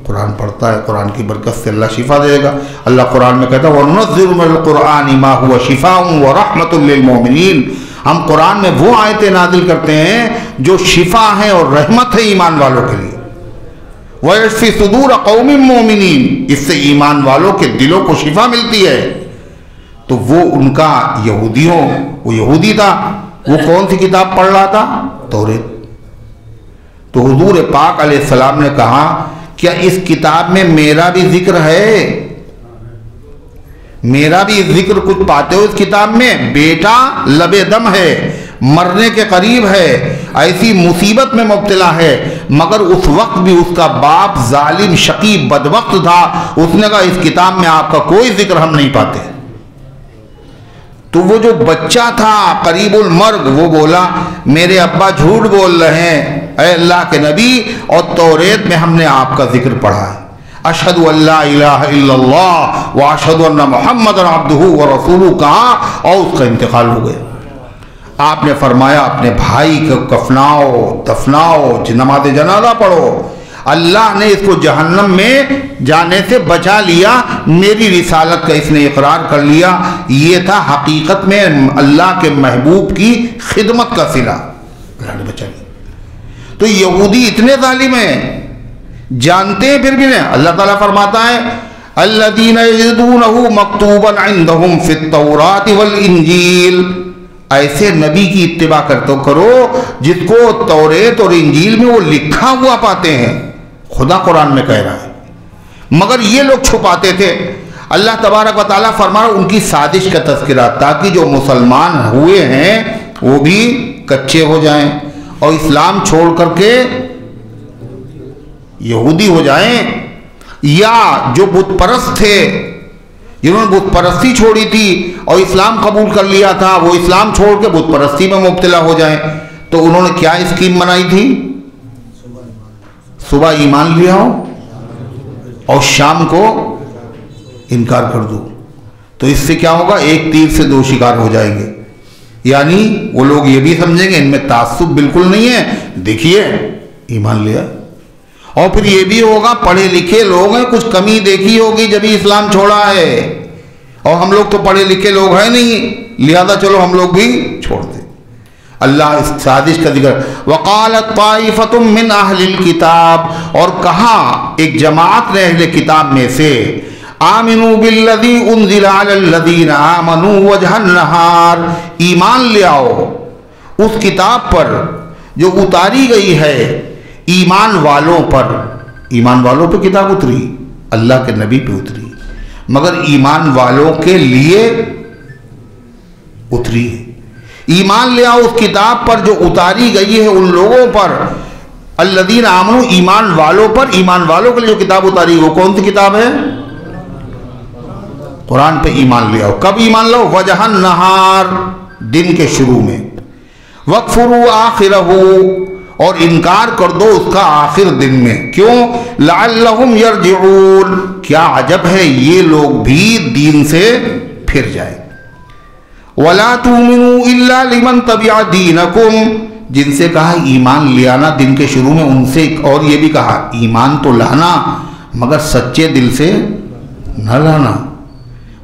قرآن پڑھتا ہے، قرآن کی برکت سے اللہ شفا دے گا۔ اللہ قرآن میں کہتا ہے وَنُنَزِّلُ مِنَ الْقُرْآنِ مَا هُوَ شِفَاءٌ وَرَحْمَةٌ لِّلْمُؤْمِنِينَ، ہم قرآن میں وہ آیتیں نازل کرتے ہیں جو شفا ہیں اور رحمت ہے ایمان والوں کے لیے۔ وَيَشْفِي صُدُورَ قَوْمٍ مُّؤْمِنِينَ، اس سے ایمان والوں کے دلوں کو شفا ملتی ہے۔ تو وہ ان کا وہ یہودی تھا، وہ کون سی کتاب پڑھ رہا تھا؟ توریت۔ تو حضور پاک علیہ السلام نے کہا کیا اس کتاب میں میرا بھی ذکر ہے؟ میرا بھی ذکر کچھ پاتے ہو اس کتاب میں؟ بیٹا لب دم ہے، مرنے کے قریب ہے، ایسی مصیبت میں مبتلا ہے، مگر اس وقت بھی اس کا باپ ظالم شقی بدبخت تھا، اس نے کہا اس کتاب میں آپ کا کوئی ذکر ہم نہیں پاتے۔ تو وہ جو بچہ تھا قریب المرگ، وہ بولا میرے ابا جھوٹ بول رہے ہیں اے اللہ کے نبی، اور توریت میں ہم نے آپ کا ذکر پڑھا ہے، اشہدو ان لا الہ الا اللہ واشہدو ان محمد عبدہ ورسولہ، کہا اور اس کا انتقال ہو گیا۔ آپ نے فرمایا اپنے بھائی کو کفناؤ، دفناؤ، نماز جنازہ پڑھو۔ اللہ نے اس کو جہنم میں جانے سے بچا لیا، میری رسالت کا اس نے اقرار کر لیا۔ یہ تھا حقیقت میں اللہ کے محبوب کی خدمت کا صلہ، اللہ نے بچا لیا۔ تو یہودی اتنے ظالم ہیں، جانتے ہیں پھر بھی نہیں۔ اللہ تعالیٰ فرماتا ہے الذین یجدونہ مکتوبا عندہم فی التوراۃ والانجیل، ایسے نبی کی اتباع کرو جس کو توریت اور انجیل میں وہ لکھا ہوا پاتے ہیں۔ خدا قرآن میں کہہ رہا ہے، مگر یہ لوگ چھپاتے تھے۔ اللہ تبارک و تعالیٰ فرما رہا ان کی سازش کا تذکرہ، تاکہ جو مسلمان ہوئے ہیں وہ بھی کچے ہو جائیں اور اسلام چھوڑ کر کے یہودی ہو جائیں، یا جو بت پرست تھے جنہوں نے بت پرستی چھوڑی تھی اور اسلام قبول کر لیا تھا، وہ اسلام چھوڑ کے بت پرستی میں مبتلا ہو جائیں۔ تو انہوں نے کیا اسکیم بنائی تھی؟ صبح ایمان لے آؤ اور شام کو انکار کر دو۔ تو اس سے کیا ہوگا؟ ایک تیر سے دو شکار ہو جائیں گے، یعنی وہ لوگ یہ بھی سمجھیں گے ان میں تعصب بالکل نہیں ہے، دیکھیے ایمان لیا، اور پھر یہ بھی ہوگا پڑھے لکھے لوگ ہیں، کچھ کمی دیکھی ہوگی جبھی اسلام چھوڑا ہے، اور ہم لوگ تو پڑھے لکھے لوگ ہیں نہیں، لہذا چلو ہم لوگ بھی چھوڑ دیں۔ اللہ اس سازش کا ذکر وقالت طائفۃ من اہل الکتاب، اور کہا ایک جماعت نے اہل کتاب میں سے آمنوا بالذی انزل علی الذین آمنوا وجہ النہار، ایمان لے آؤ اس کتاب پر جو اتاری گئی ہے ایمان والوں پر۔ ایمان والوں پہ کتاب اتری، اللہ کے نبی پہ اتری، مگر ایمان والوں کے لیے اتری ہے۔ ایمان لے آؤ اس کتاب پر جو اتاری گئی ہے ان لوگوں پر، الذین آمنوا، ایمان والوں پر، ایمان والوں کے لیے جو کتاب اتاری ہے وہ کون سی کتاب ہے؟ قرآن پہ ایمان لے آؤ۔ کب ایمان لاؤ؟ وجہ النہار، دن کے شروع میں، وَاکْفُرُوا آخِرَهُ، اور انکار کر دو اس کا آخر دن میں۔ کیوں؟ لَعَلَّهُمْ يَرْجِعُونَ، کیا عجب ہے یہ لوگ بھی دین سے پھر جائیں۔ وَلَا تُؤْمِنُوا إِلَّا لِمَنْ تَبِعَ دِينَكُمْ، جن سے کہا ایمان لے آنا دن کے شروع میں، ان سے اور یہ بھی کہا ایمان تو لانا مگر سچے دل سے نہ لانا۔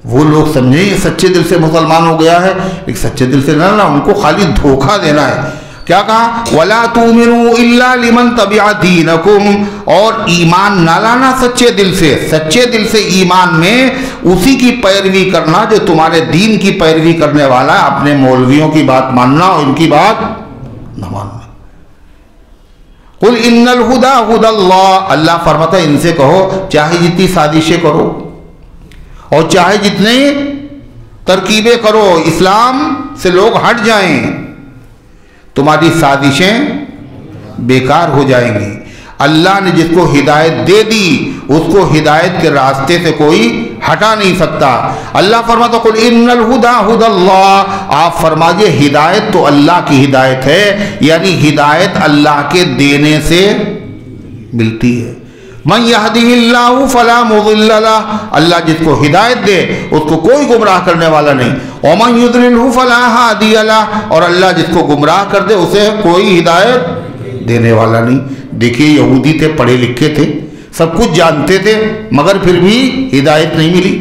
وہ لوگ سمجھیں یہ سچے دل سے مسلمان ہو گیا ہے، لیکن سچے دل سے نہ لانا، ان کو خالی دھوکہ دینا ہے۔ کیا کہا؟ وَلَا تُؤْمِنُوا إِلَّا لِمَنْ تَبِعَ دِينَكُمْ، اور ایمان نہ لانا سچے دل سے۔ سچے دل سے ایمان میں اسی کی پیروی کرنا جو تمہارے دین کی پیروی کرنے والا ہے، اپنے مولویوں کی بات ماننا اور ان کی بات نہ ماننا۔ قُلْ إِنَّ الْهُدَى هُدَى اللَّهِ، اللہ فرماتا ہے ان سے کہو چاہے جتنی سازشیں کرو اور چاہے جتنے ترکیبیں کرو، اسلام سے لوگ ہٹ جائیں، تمہاری سازشیں بیکار ہو جائیں گی۔ اللہ نے جس کو ہدایت دے دی اس کو ہدایت کے راستے سے کوئی ہٹا نہیں سکتا۔ اللہ فرماتا قل ان الہدی ہدی اللہ، آپ فرمائیے ہدایت تو اللہ کی ہدایت ہے، یعنی ہدایت اللہ کے دینے سے ملتی ہے۔ من یہدہ اللہ فلا مضل لہ، اللہ جس کو ہدایت دے اس کو کوئی گمراہ کرنے والا نہیں۔ ومن یضللہ فلا ہادی لہ، اور اللہ جس کو گمراہ کر دے اسے کوئی ہدایت دینے والا نہیں۔ دیکھیے یہودی تھے، پڑھے لکھے تھے، سب کچھ جانتے تھے، مگر پھر بھی ہدایت نہیں ملی۔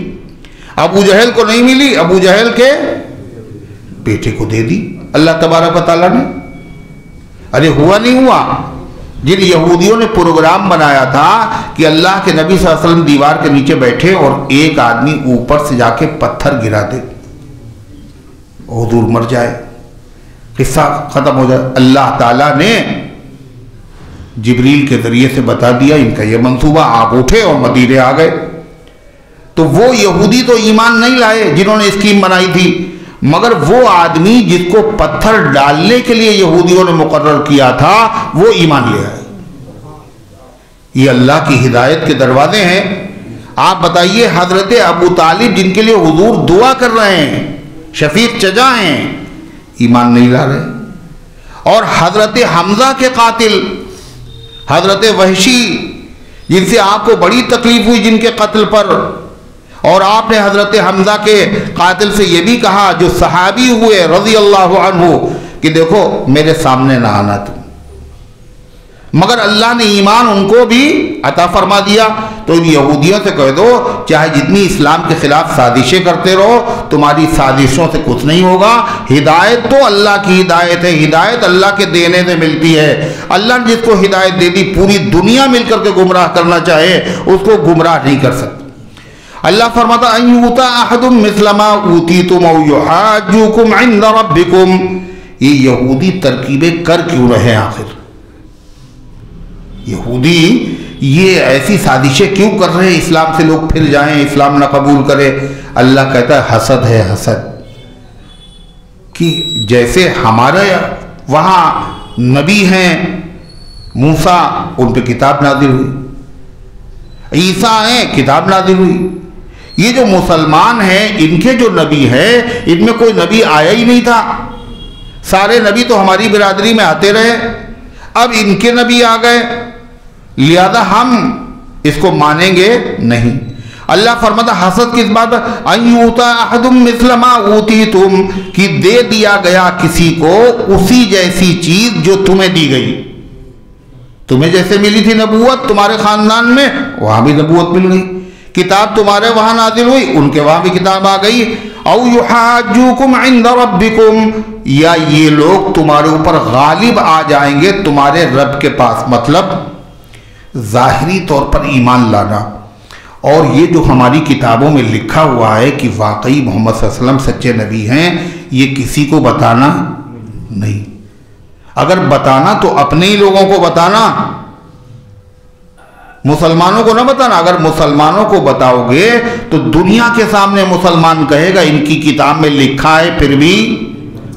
ابو جہل کو نہیں ملی، ابو جہل کے بیٹے کو دے دی اللہ تبارک و تعالیٰ نے۔ ارے ہوا نہیں ہوا؟ جن یہودیوں نے پروگرام بنایا تھا کہ اللہ کے نبی صلی اللہ علیہ وسلم دیوار کے نیچے بیٹھے اور ایک آدمی اوپر سے جا کے پتھر گرا دے، حضور مر جائے، قصہ ختم ہو جائے، اللہ تعالیٰ نے جبریل کے ذریعے سے بتا دیا ان کا یہ منصوبہ، آپ اٹھے اور مدینے آ گئے۔ تو وہ یہودی تو ایمان نہیں لائے جنہوں نے اسکیم بنائی تھی، مگر وہ آدمی جس کو پتھر ڈالنے کے لیے یہودیوں نے مقرر کیا تھا وہ ایمان لے آئے۔ یہ اللہ کی ہدایت کے دروازے ہیں۔ آپ بتائیے حضرت ابو طالب جن کے لیے حضور دعا کر رہے ہیں، شفیق چچا ہیں، ایمان نہیں لا رہے۔ اور حضرت حمزہ کے قاتل حضرت وحشی جن سے آپ کو بڑی تکلیف ہوئی جن کے قتل پر، اور آپ نے حضرت حمزہ کے قاتل سے یہ بھی کہا جو صحابی ہوئے رضی اللہ عنہ کہ دیکھو میرے سامنے نہ آنا تم، مگر اللہ نے ایمان ان کو بھی عطا فرما دیا۔ تو ان یہودیوں سے کہہ دو چاہے جتنی اسلام کے خلاف سازشیں کرتے رہو تمہاری سازشوں سے کچھ نہیں ہوگا، ہدایت تو اللہ کی ہدایت ہے، ہدایت اللہ کے دینے سے ملتی ہے۔ اللہ نے جس کو ہدایت دے دی پوری دنیا مل کر کے گمراہ کرنا چاہے اس کو گمراہ نہیں کر سکتا۔ اللہ فرماتا ان یؤتی احد مثل ما اوتیتم او یحاجوکم عند ربکم، یہ یہودی ترکیبیں کر کیوں رہے؟ آخر یہودی یہ ایسی سازشیں کیوں کر رہے ہیں اسلام سے لوگ پھر جائیں، اسلام نہ قبول کرے؟ اللہ کہتا ہے حسد ہے، حسد کہ جیسے ہمارے وہاں نبی ہیں موسیٰ، ان پہ کتاب نازل ہوئی، عیسیٰ ہیں کتاب نازل ہوئی، یہ جو مسلمان ہیں ان کے جو نبی ہیں ان میں کوئی نبی آیا ہی نہیں تھا، سارے نبی تو ہماری برادری میں آتے رہے، اب ان کے نبی آ گئے لہذا ہم اس کو مانیں گے نہیں۔ اللہ فرماتا حسد کس بات پر؟ ان یؤتی احد مثل ما اوتیتم، کہ دے دیا گیا کسی کو اسی جیسی چیز جو تمہیں دی گئی، تمہیں جیسے ملی تھی نبوت تمہارے خاندان میں وہاں بھی نبوت مل گئی، کتاب تمہارے وہاں نازل ہوئی ان کے وہاں بھی کتاب آ گئی۔ او یحاجوکم عند ربکم، یا یہ لوگ تمہارے اوپر غالب آ جائیں گے تمہارے رب کے پاس، مطلب ظاہری طور پر ایمان لانا، اور یہ جو ہماری کتابوں میں لکھا ہوا ہے کہ واقعی محمد صلی اللہ علیہ وسلم سچے نبی ہیں، یہ کسی کو بتانا نہیں، اگر بتانا تو اپنے ہی لوگوں کو بتانا، مسلمانوں کو نہ بتانا۔ اگر مسلمانوں کو بتاؤ گے تو دنیا کے سامنے مسلمان کہے گا ان کی کتاب میں لکھا ہے پھر بھی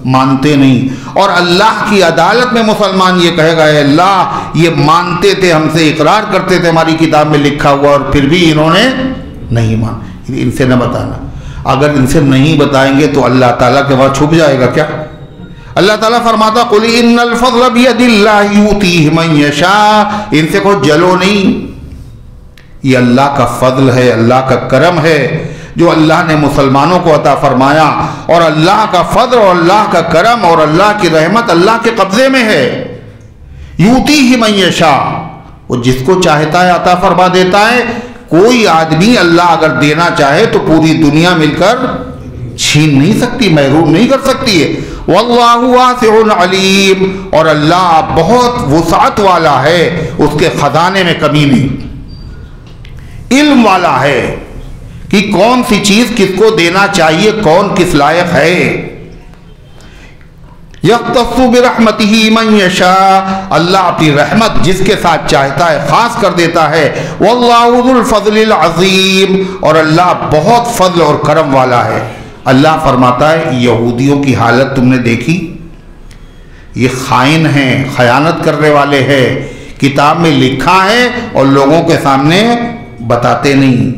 مانتے نہیں، اور اللہ کی عدالت میں مسلمان یہ کہے گا اے اللہ یہ مانتے تھے، ہم سے اقرار کرتے تھے ہماری کتاب میں لکھا ہوا اور پھر بھی انہوں نے نہیں مانا۔ ان سے نہ بتانا، اگر ان سے نہیں بتائیں گے تو اللہ تعالیٰ کے وہاں چھپ جائے گا کیا؟ اللہ تعالیٰ فرماتا قل ان الفضل بید اللہ یؤتیہ من یشاء، ان سے کہو جلو نہیں، یہ اللہ کا فضل ہے، اللہ کا کرم ہے، جو اللہ نے مسلمانوں کو عطا فرمایا، اور اللہ کا فضل اور اللہ کا کرم اور اللہ کی رحمت اللہ کے قبضے میں ہے۔ یؤتیہ من یشاء، وہ جس کو چاہتا ہے عطا فرما دیتا ہے۔ کوئی آدمی اللہ اگر دینا چاہے تو پوری دنیا مل کر چھین نہیں سکتی، محروم نہیں کر سکتی ہے۔ واللہ واسع علیم، اور اللہ بہت وسعت والا ہے، اس کے خزانے میں کمی نہیں، علم والا ہے کہ کون سی چیز کس کو دینا چاہیے، کون کس لائق ہے۔ یختص برحمتہ من یشاء، اللہ اپنی رحمت جس کے ساتھ چاہتا ہے خاص کر دیتا ہے۔ واللہ ذو الفضل العظیم، اور اللہ بہت فضل اور کرم والا ہے۔ اللہ فرماتا ہے یہودیوں کی حالت تم نے دیکھی، یہ خائن ہیں، خیانت کرنے والے ہیں، کتاب میں لکھا ہے اور لوگوں کے سامنے بتاتے نہیں،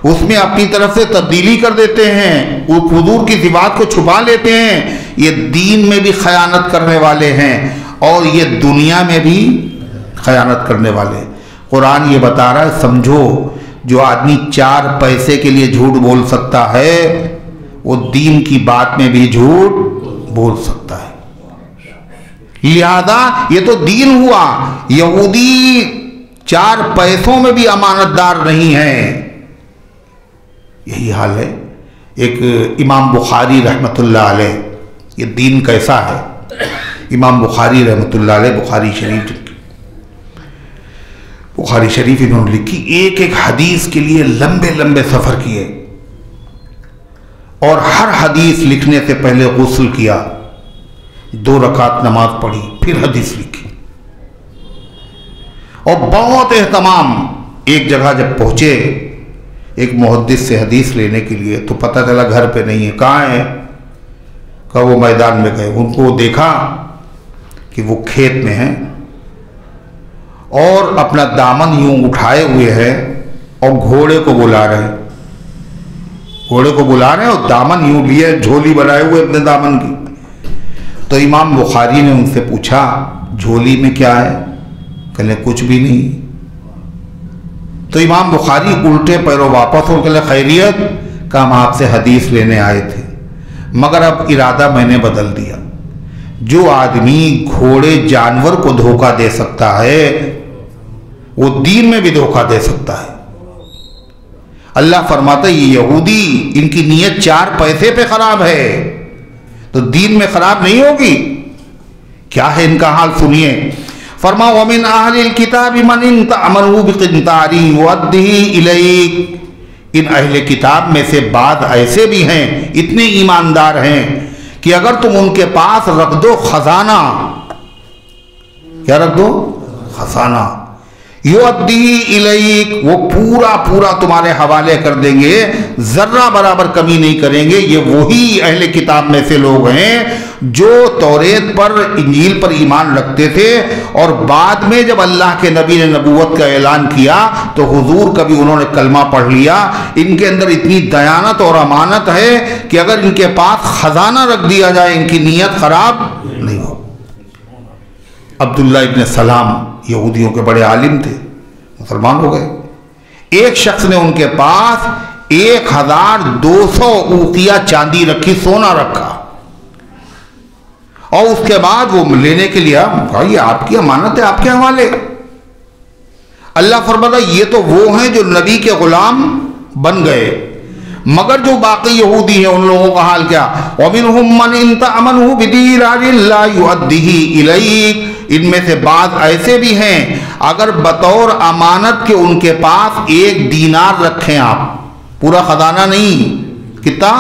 اس میں اپنی طرف سے تبدیلی کر دیتے ہیں، حضور کی صفات کو چھپا لیتے ہیں۔ یہ دین میں بھی خیانت کرنے والے ہیں اور یہ دنیا میں بھی خیانت کرنے والے۔ قرآن یہ بتا رہا ہے سمجھو، جو آدمی 4 پیسے کے لیے جھوٹ بول سکتا ہے وہ دین کی بات میں بھی جھوٹ بول سکتا ہے۔ لہذا یہ تو دین ہوا، یہودی 4 پیسوں میں بھی امانت دار نہیں ہے۔ یہی حال ہے۔ ایک امام بخاری رحمۃ اللہ علیہ، یہ دین کیسا ہے، امام بخاری رحمۃ اللہ علیہ بخاری شریف انہوں نے لکھی، ایک ایک حدیث کے لیے لمبے لمبے سفر کیے، اور ہر حدیث لکھنے سے پہلے غسل کیا، 2 رکعت نماز پڑھی، پھر حدیث لکھی، اور بہت اہتمام۔ ایک جگہ جب پہنچے ایک محدث سے حدیث لینے کے لیے تو پتہ چلا گھر پہ نہیں ہے، کہاں ہے؟ کہ وہ میدان میں گئے، ان کو دیکھا کہ وہ کھیت میں ہیں اور اپنا دامن یوں اٹھائے ہوئے ہیں اور گھوڑے کو بلا رہے ہیں، اور دامن یوں لیے، جھولی بنائے ہوئے اپنے دامن کی۔ تو امام بخاری نے ان سے پوچھا جھولی میں کیا ہے؟ کہنے کچھ بھی نہیں۔ تو امام بخاری الٹے پیروں واپس ہو، کہنے خیریت؟ کہ ہم آپ سے حدیث لینے آئے تھے، مگر اب ارادہ میں نے بدل دیا۔ جو آدمی گھوڑے جانور کو دھوکہ دے سکتا ہے وہ دین میں بھی دھوکہ دے سکتا ہے۔ اللہ فرماتا ہے یہ یہودی، ان کی نیت 4 پیسے پہ خراب ہے تو دین میں خراب نہیں ہوگی۔ کیا ہے ان کا حال سنیے، فرما وَمِنْ أَهْلِ الْكِتَابِ مَنْ إِنْ تَأْمَنْهُ بِقِنْطَارٍ يُؤَدِّهِ إِلَيْكَ، ان اہل کتاب میں سے بعض ایسے بھی ہیں، اتنے ایماندار ہیں کہ اگر تم ان کے پاس رکھ دو خزانہ، کیا رکھ دو؟ خزانہ، یؤدیہ الیک، وہ پورا تمہارے حوالے کر دیں گے، ذرہ برابر کمی نہیں کریں گے۔ یہ وہی اہل کتاب میں سے لوگ ہیں جو توریت پر، انجیل پر ایمان رکھتے تھے، اور بعد میں جب اللہ کے نبی نے نبوت کا اعلان کیا تو حضور کا بھی انہوں نے کلمہ پڑھ لیا۔ ان کے اندر اتنی دیانت اور امانت ہے کہ اگر ان کے پاس خزانہ رکھ دیا جائے ان کی نیت خراب نہیں ہو۔ عبداللہ ابن سلام یہودیوں کے بڑے عالم تھے، مسلمان ہو گئے۔ ایک شخص نے ان کے پاس 1200 اوقیہ چاندی رکھی، سونا رکھا، اور اس کے بعد وہ لینے کے لیے کہا یہ آپ کی امانت ہے، آپ کے حوالے۔ اللہ فرماتا یہ تو وہ ہیں جو نبی کے غلام بن گئے، مگر جو باقی یہودی ہیں ان لوگوں کا حال کیا؟ وَمِنْهُمْ مَنْ إِنْ تَأْمَنْهُ بِدِينَارٍ لَا يُؤَدِّهِ إِلَيْكَ، ان میں سے بعض ایسے بھی ہیں اگر بطور امانت کے ان کے پاس 1 دینار رکھیں آپ، پورا خزانہ نہیں، کتنا؟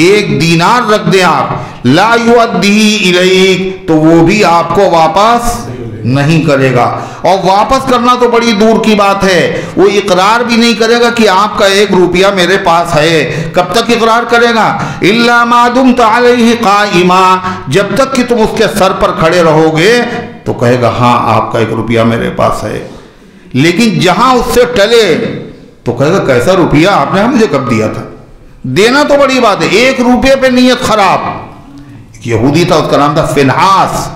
1 دینار رکھ دیں آپ، لا یؤدیہ الیک، تو وہ بھی آپ کو واپس نہیں کرے گا۔ اور واپس کرنا تو بڑی دور کی بات ہے، وہ اقرار بھی نہیں کرے گا کہ آپ کا 1 روپیہ میرے پاس ہے۔ کب تک اقرار کرے گا؟ الا ما دمت علیہ قائما، جب تک کہ تم اس کے سر پر کھڑے رہو گے تو کہے گا ہاں آپ کا 1 روپیہ میرے پاس ہے۔ لیکن جہاں اس سے ٹلے تو کہے گا کیسا روپیہ آپ نے مجھے کب دیا تھا؟ دینا تو بڑی بات ہے، 1 روپے پہ نیت خراب۔ یہودی تھا، اس کا نام تھا فنحاس،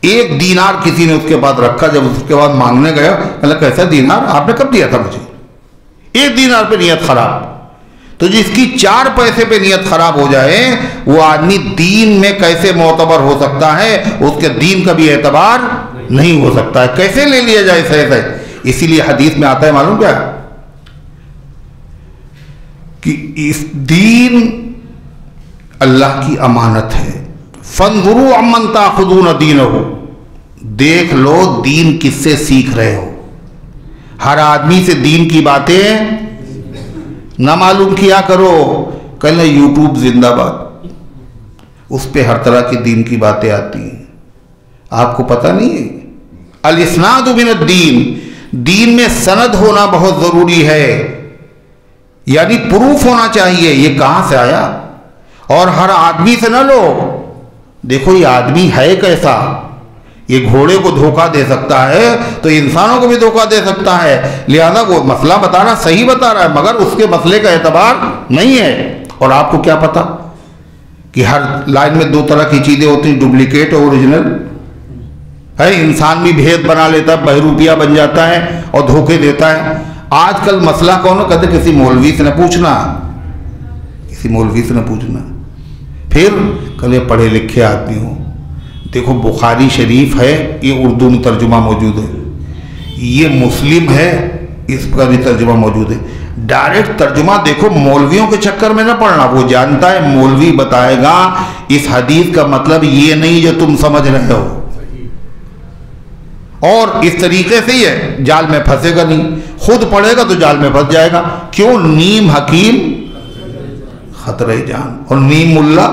1 دینار کسی نے اس کے بعد رکھا، جب اس کے بعد مانگنے گیا کہا کیسا دینار آپ نے کب دیا تھا مجھے؟ 1 دینار پہ نیت خراب۔ تو جس کی 4 پیسے پہ نیت خراب ہو جائے وہ آدمی دین میں کیسے معتبر ہو سکتا ہے؟ اس کے دین کا بھی اعتبار نہیں ہو سکتا ہے. کیسے لے لیا جائے صحیح؟ اسی لیے حدیث میں آتا ہے معلوم کیا کہ اس دین اللہ کی امانت ہے. فانظروا عمن تاخذون دینہ، دیکھ لو دین کس سے سیکھ رہے ہو. ہر آدمی سے دین کی باتیں نہ معلوم کیا کرو. کل یوٹیوب زندہ باد، اس پہ ہر طرح کی دین کی باتیں آتی ہیں. آپ کو پتہ نہیں ہے الاسناد من الدین، دین میں سند ہونا بہت ضروری ہے، یعنی پروف ہونا چاہیے یہ کہاں سے آیا. اور ہر آدمی سے نہ لو. دیکھو یہ آدمی ہے کیسا، یہ گھوڑے کو دھوکہ دے سکتا ہے تو انسانوں کو بھی دھوکہ دے سکتا ہے. لہذا وہ مسئلہ بتا رہا صحیح بتا رہا ہے مگر اس کے مسئلے کا اعتبار نہیں ہے. اور آپ کو کیا پتا کہ ہر لائن میں 2 طرح کی چیزیں ہوتی ہیں، ڈپلیکیٹ اور اوریجنل ہے. انسان بھی بھید بنا لیتا ہے، بہروپیہ بن جاتا ہے اور دھوکے دیتا ہے. آج کل مسئلہ کون ہو؟ کہتے کسی مولوی سے نہ پوچھنا، کسی مولوی سے نہ پوچھنا. پھر کل پڑھے لکھے آدمی ہوں. دیکھو بخاری شریف ہے، یہ اردو میں ترجمہ موجود ہے. یہ مسلم ہے، اس کا بھی ترجمہ موجود ہے. ڈائریکٹ ترجمہ دیکھو. مولویوں کے چکر میں نہ پڑنا. وہ جانتا ہے مولوی بتائے گا اس حدیث کا مطلب یہ نہیں جو تم سمجھ رہے ہو، اور اس طریقے سے یہ جال میں پھنسے گا نہیں. خود پڑھے گا تو جال میں پھنس جائے گا. کیوں؟ نیم حکیم خطرہ جان اور نیم ملا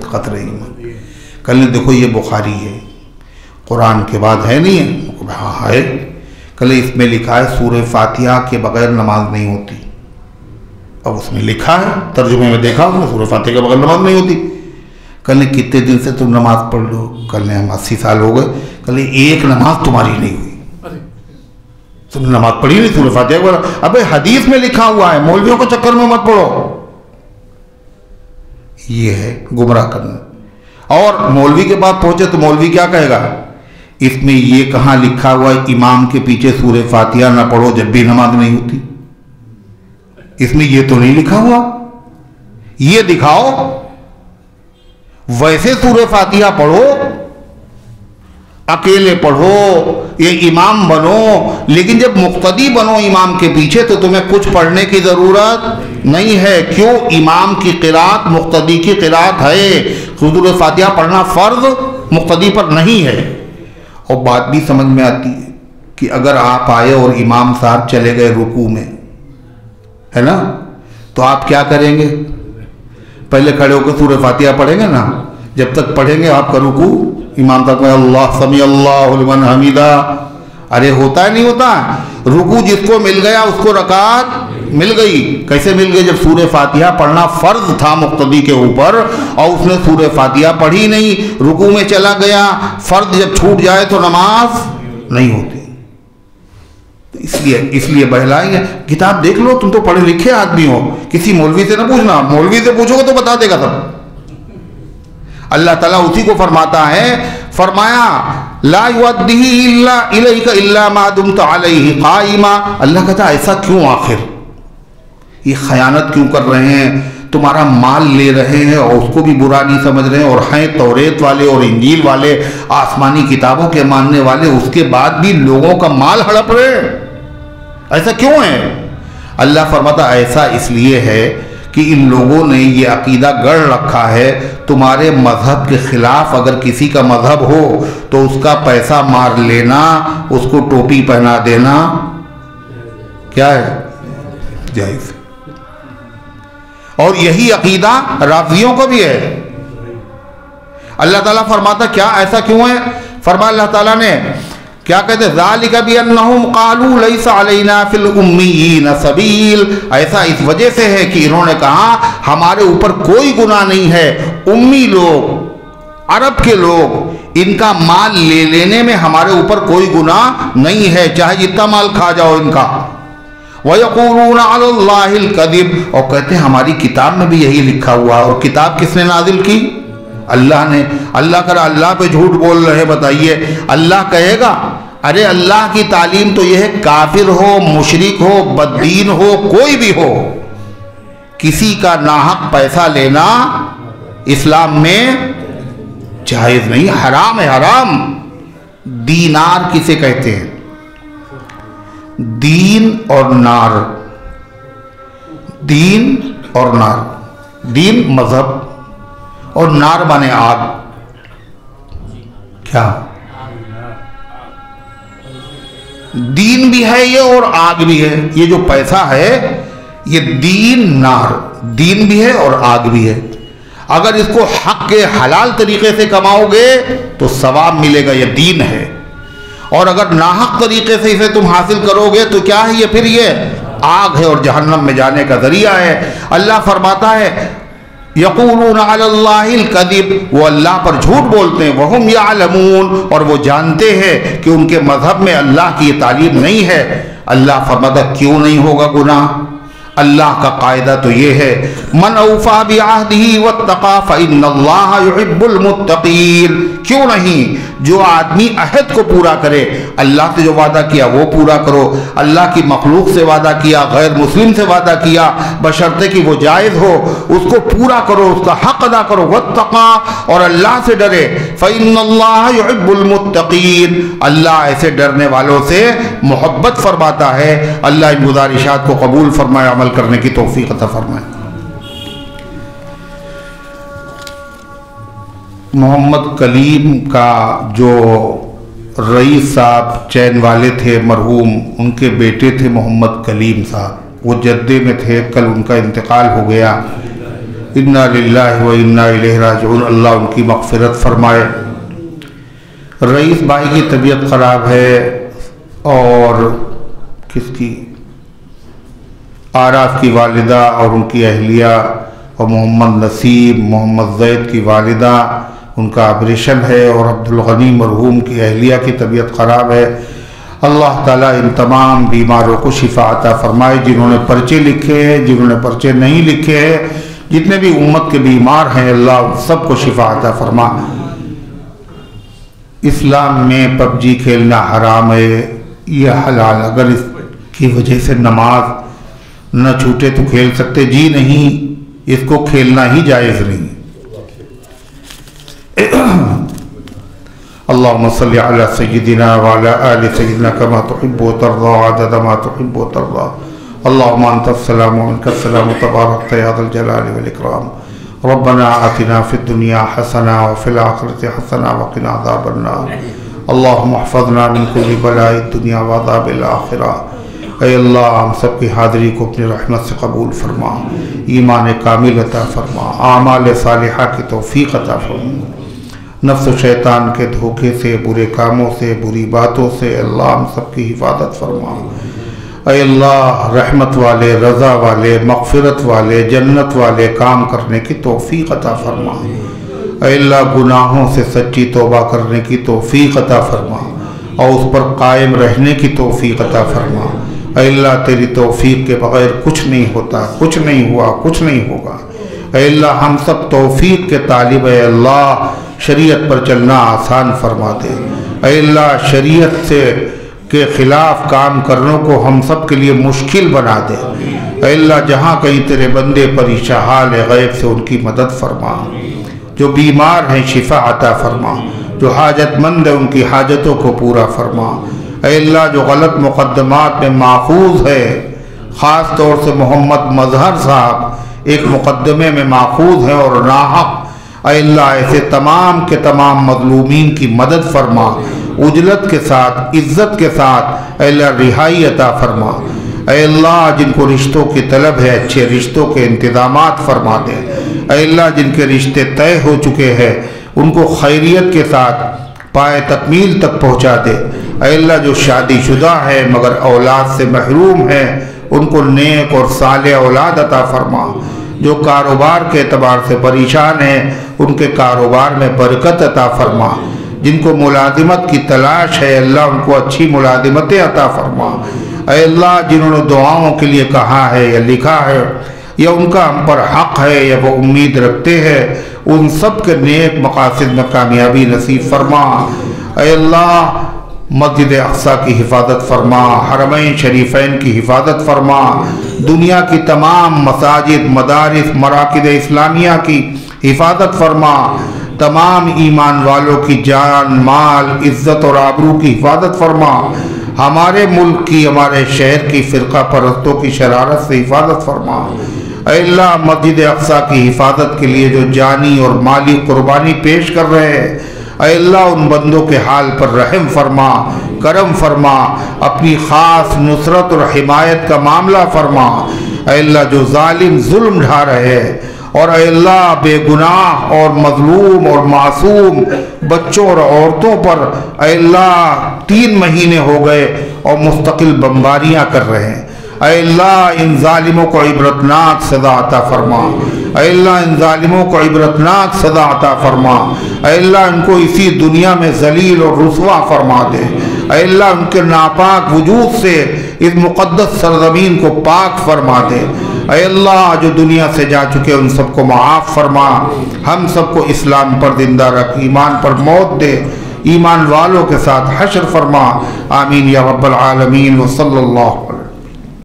خطرہ ایمان. کل دیکھو یہ بخاری ہے، قرآن کے بعد ہے نہیں ہے؟ ہاں ہے. کل اس میں لکھا ہے سورہ فاتحہ کے بغیر نماز نہیں ہوتی. اب اس میں لکھا ہے، ترجمے میں دیکھا ہوں سورہ فاتحہ کے بغیر نماز نہیں ہوتی. کل کتنے دن سے تم نماز پڑھ لو؟ کل ہم 80 سال ہو گئے. کل ایک نماز تمہاری نہیں ہوئی، تم نے نماز پڑھی نہیں سورہ فاتحہ کے بغیر. ابے حدیث میں لکھا ہوا ہے، مولویوں کے چکر میں مت پڑھو. یہ ہے گمراہ کرنا. اور مولوی کے پاس پہنچے تو مولوی کیا کہے گا؟ اس میں یہ کہاں لکھا ہوا ہے امام کے پیچھے سورہ فاتحہ نہ پڑھو جب بھی نماز نہیں ہوتی؟ اس میں یہ تو نہیں لکھا ہوا. یہ دکھاؤ. ویسے سورہ فاتحہ پڑھو، اکیلے پڑھو، یہ امام بنو، لیکن جب مقتدی بنو امام کے پیچھے تو تمہیں کچھ پڑھنے کی ضرورت نہیں ہے. کیوں؟ امام کی قرات مقتدی کی قرات ہے. سورہ فاتحہ پڑھنا فرض مقتدی پر نہیں ہے. اور بات بھی سمجھ میں آتی ہے کہ اگر آپ آئے اور امام صاحب چلے گئے رکوع میں، ہے نا، تو آپ کیا کریں گے؟ پہلے کھڑے ہو کے سورہ فاتحہ پڑھیں گے نا. جب تک پڑھیں گے آپ کا رکوع امام تک میں اللہ سمیع اللہ لمن حمیدہ. ارے ہوتا ہے نہیں ہوتا؟ رکوع جس کو مل گیا اس کو رکعت مل گئی. کیسے مل گئی؟ جب سورہ فاتحہ پڑھنا فرض تھا مقتدی کے اوپر اور اس نے سورہ فاتحہ پڑھی نہیں، رکوع میں چلا گیا. فرض جب چھوٹ جائے تو نماز نہیں ہوتی. اس لیے بہلائیں گے. کتاب دیکھ لو، تم تو پڑھے لکھے آدمی ہو. کسی مولوی سے نہ پوچھنا. مولوی سے پوچھو گے تو بتا دے گا سب. اللہ تعالیٰ اسی کو فرماتا ہے، فرمایا لا یؤدیہ الا الیک الا ما دمت علیہ قائما. اللہ کہتا ایسا کیوں؟ آخر یہ خیانت کیوں کر رہے ہیں؟ تمہارا مال لے رہے ہیں اور اس کو بھی برا نہیں سمجھ رہے ہیں، اور ہیں توریت والے اور انجیل والے، آسمانی کتابوں کے ماننے والے، اس کے بعد بھی لوگوں کا مال ہڑپ رہے. ایسا کیوں ہے؟ اللہ فرماتا ایسا اس لیے ہے کہ ان لوگوں نے یہ عقیدہ گڑھ رکھا ہے تمہارے مذہب کے خلاف اگر کسی کا مذہب ہو تو اس کا پیسہ مار لینا، اس کو ٹوپی پہنا دینا کیا ہے؟ جائز. اور یہی عقیدہ رافضیوں کو بھی ہے. اللہ تعالیٰ فرماتا کیا ایسا کیوں ہے؟ فرمایا اللہ تعالیٰ نے کیا کہتے ہیں؟ ذالک بانہم قالوا لیس علینا فی الامیین سبیل. ایسا اس وجہ سے ہے کہ انہوں نے کہا ہمارے اوپر کوئی گناہ نہیں ہے. امی لوگ، عرب کے لوگ، ان کا مال لے لینے میں ہمارے اوپر کوئی گناہ نہیں ہے، چاہے جتنا مال کھا جاؤ ان کا. وَيَقُولُونَ عَلَى اللَّهِ الْكَذِبَ. اور کہتے ہیں ہماری کتاب میں بھی یہی لکھا ہوا. اور کتاب کس نے نازل کی؟ اللہ نے. اللہ کرا اللہ پہ جھوٹ بول رہے. بتائیے اللہ کہے گا؟ ارے اللہ کی تعلیم تو یہ ہے کافر ہو، مشرک ہو، بددین ہو، کوئی بھی ہو، کسی کا ناحق پیسہ لینا اسلام میں جائز نہیں، حرام ہے، حرام۔ دینار کسے کہتے ہیں؟ دین اور نار، دین اور نار، دین مذہب اور نار مانے آگ۔ کیا دین بھی ہے یہ اور آگ بھی ہے؟ یہ جو پیسہ ہے یہ دین نار، دین بھی ہے اور آگ بھی ہے۔ اگر اس کو حق کے حلال طریقے سے کماؤ گے تو ثواب ملے گا، یہ دین ہے، اور اگر ناحق طریقے سے اسے تم حاصل کرو گے تو کیا ہے یہ؟ پھر یہ آگ ہے اور جہنم میں جانے کا ذریعہ ہے۔ اللہ فرماتا ہے یقولون علی اللہ الکذب، وہ اللہ پر جھوٹ بولتے ہیں، وہم یعلمون، اور وہ جانتے ہیں کہ ان کے مذہب میں اللہ کی یہ تعلیم نہیں ہے۔ اللہ فرماتا کیوں نہیں ہوگا گناہ؟ اللہ کا قاعدہ تو یہ ہے من اوفا بعہدہ واتقی فإن اللہ یحب المتقین۔ کیوں نہیں؟ جو آدمی عہد کو پورا کرے، اللہ سے جو وعدہ کیا وہ پورا کرو، اللہ کی مخلوق سے وعدہ کیا، غیر مسلم سے وعدہ کیا، بشرطے کہ وہ جائز ہو، اس کو پورا کرو، اس کا حق ادا کرو۔ واتقی، اور اللہ سے ڈرے، فإن اللہ یحب المتقین، اللہ ایسے ڈرنے والوں سے محبت فرماتا ہے۔ اللہ ان گزارشات کو قبول فرمائے، عمل کرنے کی توفیق عطا فرمائے۔ محمد کلیم کا جو رئیس صاحب چین والے تھے مرحوم، ان کے بیٹے تھے محمد کلیم صاحب، وہ جدے میں تھے، کل ان کا انتقال ہو گیا۔ انا للہ و انا الیہ راجعون، اللہ ان کی مغفرت فرمائے۔ رئیس بھائی کی طبیعت خراب ہے، اور کس کی؟ آراف کی والدہ اور ان کی اہلیہ، اور محمد نصیب، محمد زید کی والدہ، ان کا آپریشن ہے، اور عبدالغنی مرحوم کی اہلیہ کی طبیعت خراب ہے۔ اللہ تعالیٰ ان تمام بیماروں کو شفا عطا فرمائے، جنہوں نے پرچے لکھے ہیں، جنہوں نے پرچے نہیں لکھے ہیں، جتنے بھی امت کے بیمار ہیں، اللہ سب کو شفا عطا فرما۔ اسلام میں پب جی کھیلنا حرام ہے یا حلال؟ اگر اس کی وجہ سے نماز نہ چھوٹے تو کھیل سکتے؟ جی نہیں، اس کو کھیلنا ہی جائز نہیں۔ اللہم صلی علی سیدنا وعلی آل سیدنا کما تحب و ترضى عدد ما تحب و ترضى۔ اللہم انت السلام و منک السلام تبارکت یا ذا الجلال والاکرام۔ ربنا آتنا فی الدنیا حسنہ وفی الآخرۃ حسنہ وقنا عذاب النار۔ اللہم احفظنا من کل بلاء الدنیا وعذاب الآخرہ۔ اے اللہ ہم سب کی حاضری کو اپنی رحمت سے قبول فرما، ایمان کامل عطا فرما، اعمال صالحہ کی توفیق عطا فرما، نفس و شیطان کے دھوکے سے، برے کاموں سے، بری باتوں سے اللہ ہم سب کی حفاظت فرما۔ اے اللہ رحمت والے، رضا والے، مغفرت والے، جنت والے کام کرنے کی توفیق عطا فرما۔ اے اللہ گناہوں سے سچی توبہ کرنے کی توفیق عطا فرما، اور اس پر قائم رہنے کی توفیق عطا فرما۔ اے اللہ تیری توفیق کے بغیر کچھ نہیں ہوتا، کچھ نہیں ہوا، کچھ نہیں ہوگا۔ اے اللہ ہم سب توفیق کے طالب، اے اللہ شریعت پر چلنا آسان فرما دے۔ اے اللہ شریعت سے کے خلاف کام کرنے کو ہم سب کے لیے مشکل بنا دے۔ اے اللہ جہاں کہیں تیرے بندے پریشان حال غیب سے ان کی مدد فرما، جو بیمار ہیں شفا عطا فرما، جو حاجت مند ہیں ان کی حاجتوں کو پورا فرما۔ اے اللہ جو غلط مقدمات میں ماخوذ ہے، خاص طور سے محمد مظہر صاحب ایک مقدمے میں ماخوذ ہیں اور ناحق، اے اللہ ایسے تمام کے تمام مظلومین کی مدد فرما، اجلت کے ساتھ، عزت کے ساتھ، اے اللہ رہائی عطا فرما۔ اے اللہ جن کو رشتوں کی طلب ہے اچھے رشتوں کے انتظامات فرما دے۔ اے اللہ جن کے رشتے طے ہو چکے ہیں ان کو خیریت کے ساتھ پائے تکمیل تک پہنچا دے۔ اے اللہ جو شادی شدہ ہے مگر اولاد سے محروم ہے ان کو نیک اور صالح اولاد عطا فرما۔ جو کاروبار کے اعتبار سے پریشان ہیں ان کے کاروبار میں برکت عطا فرما۔ جن کو ملازمت کی تلاش ہے اللہ ان کو اچھی ملازمتیں عطا فرما۔ اے اللہ جنہوں نے دعاؤں کے لیے کہا ہے یا لکھا ہے یا ان کا ہم پر حق ہے یا وہ امید رکھتے ہیں ان سب کے نیک مقاصد میں کامیابی نصیب فرما۔ اے اللہ مسجد اقصی کی حفاظت فرما، حرمین شریفین کی حفاظت فرما، دنیا کی تمام مساجد، مدارس، مراکز اسلامیہ کی حفاظت فرما، تمام ایمان والوں کی جان، مال، عزت اور آبرو کی حفاظت فرما، ہمارے ملک کی، ہمارے شہر کی فرقہ پرستوں کی شرارت سے حفاظت فرما۔ اے اللہ، مسجد اقصی کی حفاظت کے لیے جو جانی اور مالی قربانی پیش کر رہے ہیں، اے اللہ ان بندوں کے حال پر رحم فرما، کرم فرما، اپنی خاص نصرت اور حمایت کا معاملہ فرما۔ اے اللہ جو ظالم ظلم ڈھا رہے ہیں، اور اے اللہ بے گناہ اور مظلوم اور معصوم بچوں اور عورتوں پر اے اللہ 3 مہینے ہو گئے اور مستقل بمباریاں کر رہے ہیں، اے اللہ ان ظالموں کو عبرتناک سزا عطا فرما، اے اللہ ان ظالموں کو عبرتناک سزا عطا فرما، اے اللہ ان کو اسی دنیا میں ذلیل اور رسوا فرما دے، اے اللہ ان کے ناپاک وجود سے اس مقدس سرزمین کو پاک فرما دے، اے اللہ جو دنیا سے جا چکے ان سب کو معاف فرما، ہم سب کو اسلام پر زندہ رکھ، ایمان پر موت دے، ایمان والوں کے ساتھ حشر فرما، آمین یا رب العالمین، وصلی اللہ